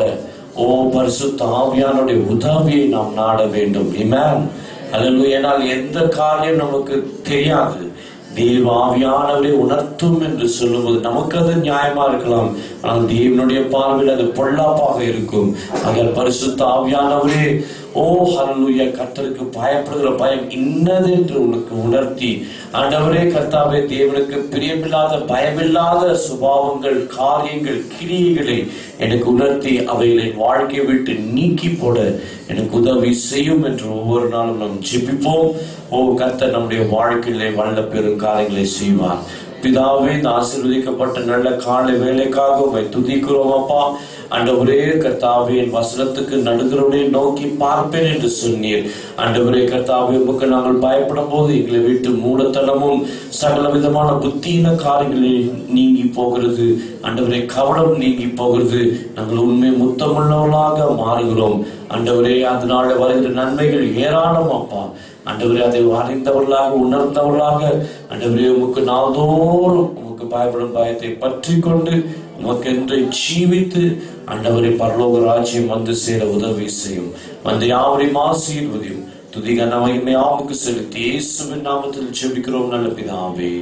ஓ பரிசுத்த ஆவியானுடைய உதவியை நாம் நாட வேண்டும். ஆமென். ஹல்லேலூயா. ஏனால் எந்த காரியம் நமக்கு தெரியாது, தேவ ஆவியானவரை உணர்த்தும் என்று சொல்லும்போது நமக்கு அது நியாயமா இருக்கலாம், ஆனால் தேவனுடைய பார்வையில் அது பொல்லாப்பாக இருக்கும். ஆகையால் பரிசுத்த ஆவியானவரே, ஓ ஹல்லேலூயா, கர்த்தருக்கு பயப்படுகிற பயம் இன்னது என்று உனக்கு உணர்த்தி, ஆண்டவரே கர்த்தாவே, தேவனுக்கு பிரியமில்லாத பயமில்லாத சுபாவங்கள், காரியங்கள், கிரியைகளை எனக்கு உணர்த்தி அவைகளை வாழ்க்கை விட்டு நீக்கி போட எனக்கு உதவி செய்யும் என்று ஒவ்வொரு நாளும் நாம் ஜெபிப்போம். ஓ கர்த்தர் நம்முடைய வாழ்க்கையிலே வல்ல பெரும் காரியங்களை செய்வார். பிதாவே, இந்த ஆசீர்வதிக்கப்பட்ட நல்ல காலை வேலைக்காக உம்மை துதிக்கிறோம் அப்பா. ஆண்டவரே கர்த்தாவே, என் வசனத்துக்கு நடுகிறவனை நோக்கி பார்ப்பேன் என்று சொன்னீர். ஆண்டவரே கர்த்தாவே, உமக்கு நாங்கள் பயப்படும் போது எங்களை விட்டு மூடத்தனமும் சகல விதமான புத்தீன காரியங்களில் நீங்கி போகிறது. ஆண்டவரே கவனம் நீங்கி போகிறது. நாங்கள் உண்மை முத்தமுள்ளவர்களாக மாறுகிறோம். ஆண்டவரே, அதனால வருகிற நன்மைகள் ஏராளம் அப்பா. ஆண்டவரே, அதை அறிந்தவர்களாக உணர்ந்தவர்களாக ஆண்டவரே உமக்கு நாள்தோறும் உமக்கு பயப்படும் பயத்தை பற்றி கொண்டு உமக்கென்று ஜீவித்து ஆண்டவரே பரலோக ராஜ்யம் வந்து சேர உதவி செய்யும். வந்து யாவரையும் ஆசீர்வதியும். துதி கன மகிமை ஆவுக்கு செலுத்தி இயேசுவின் நாமத்தில் ஜெபிக்கிறோம் நல்ல பிதாவே.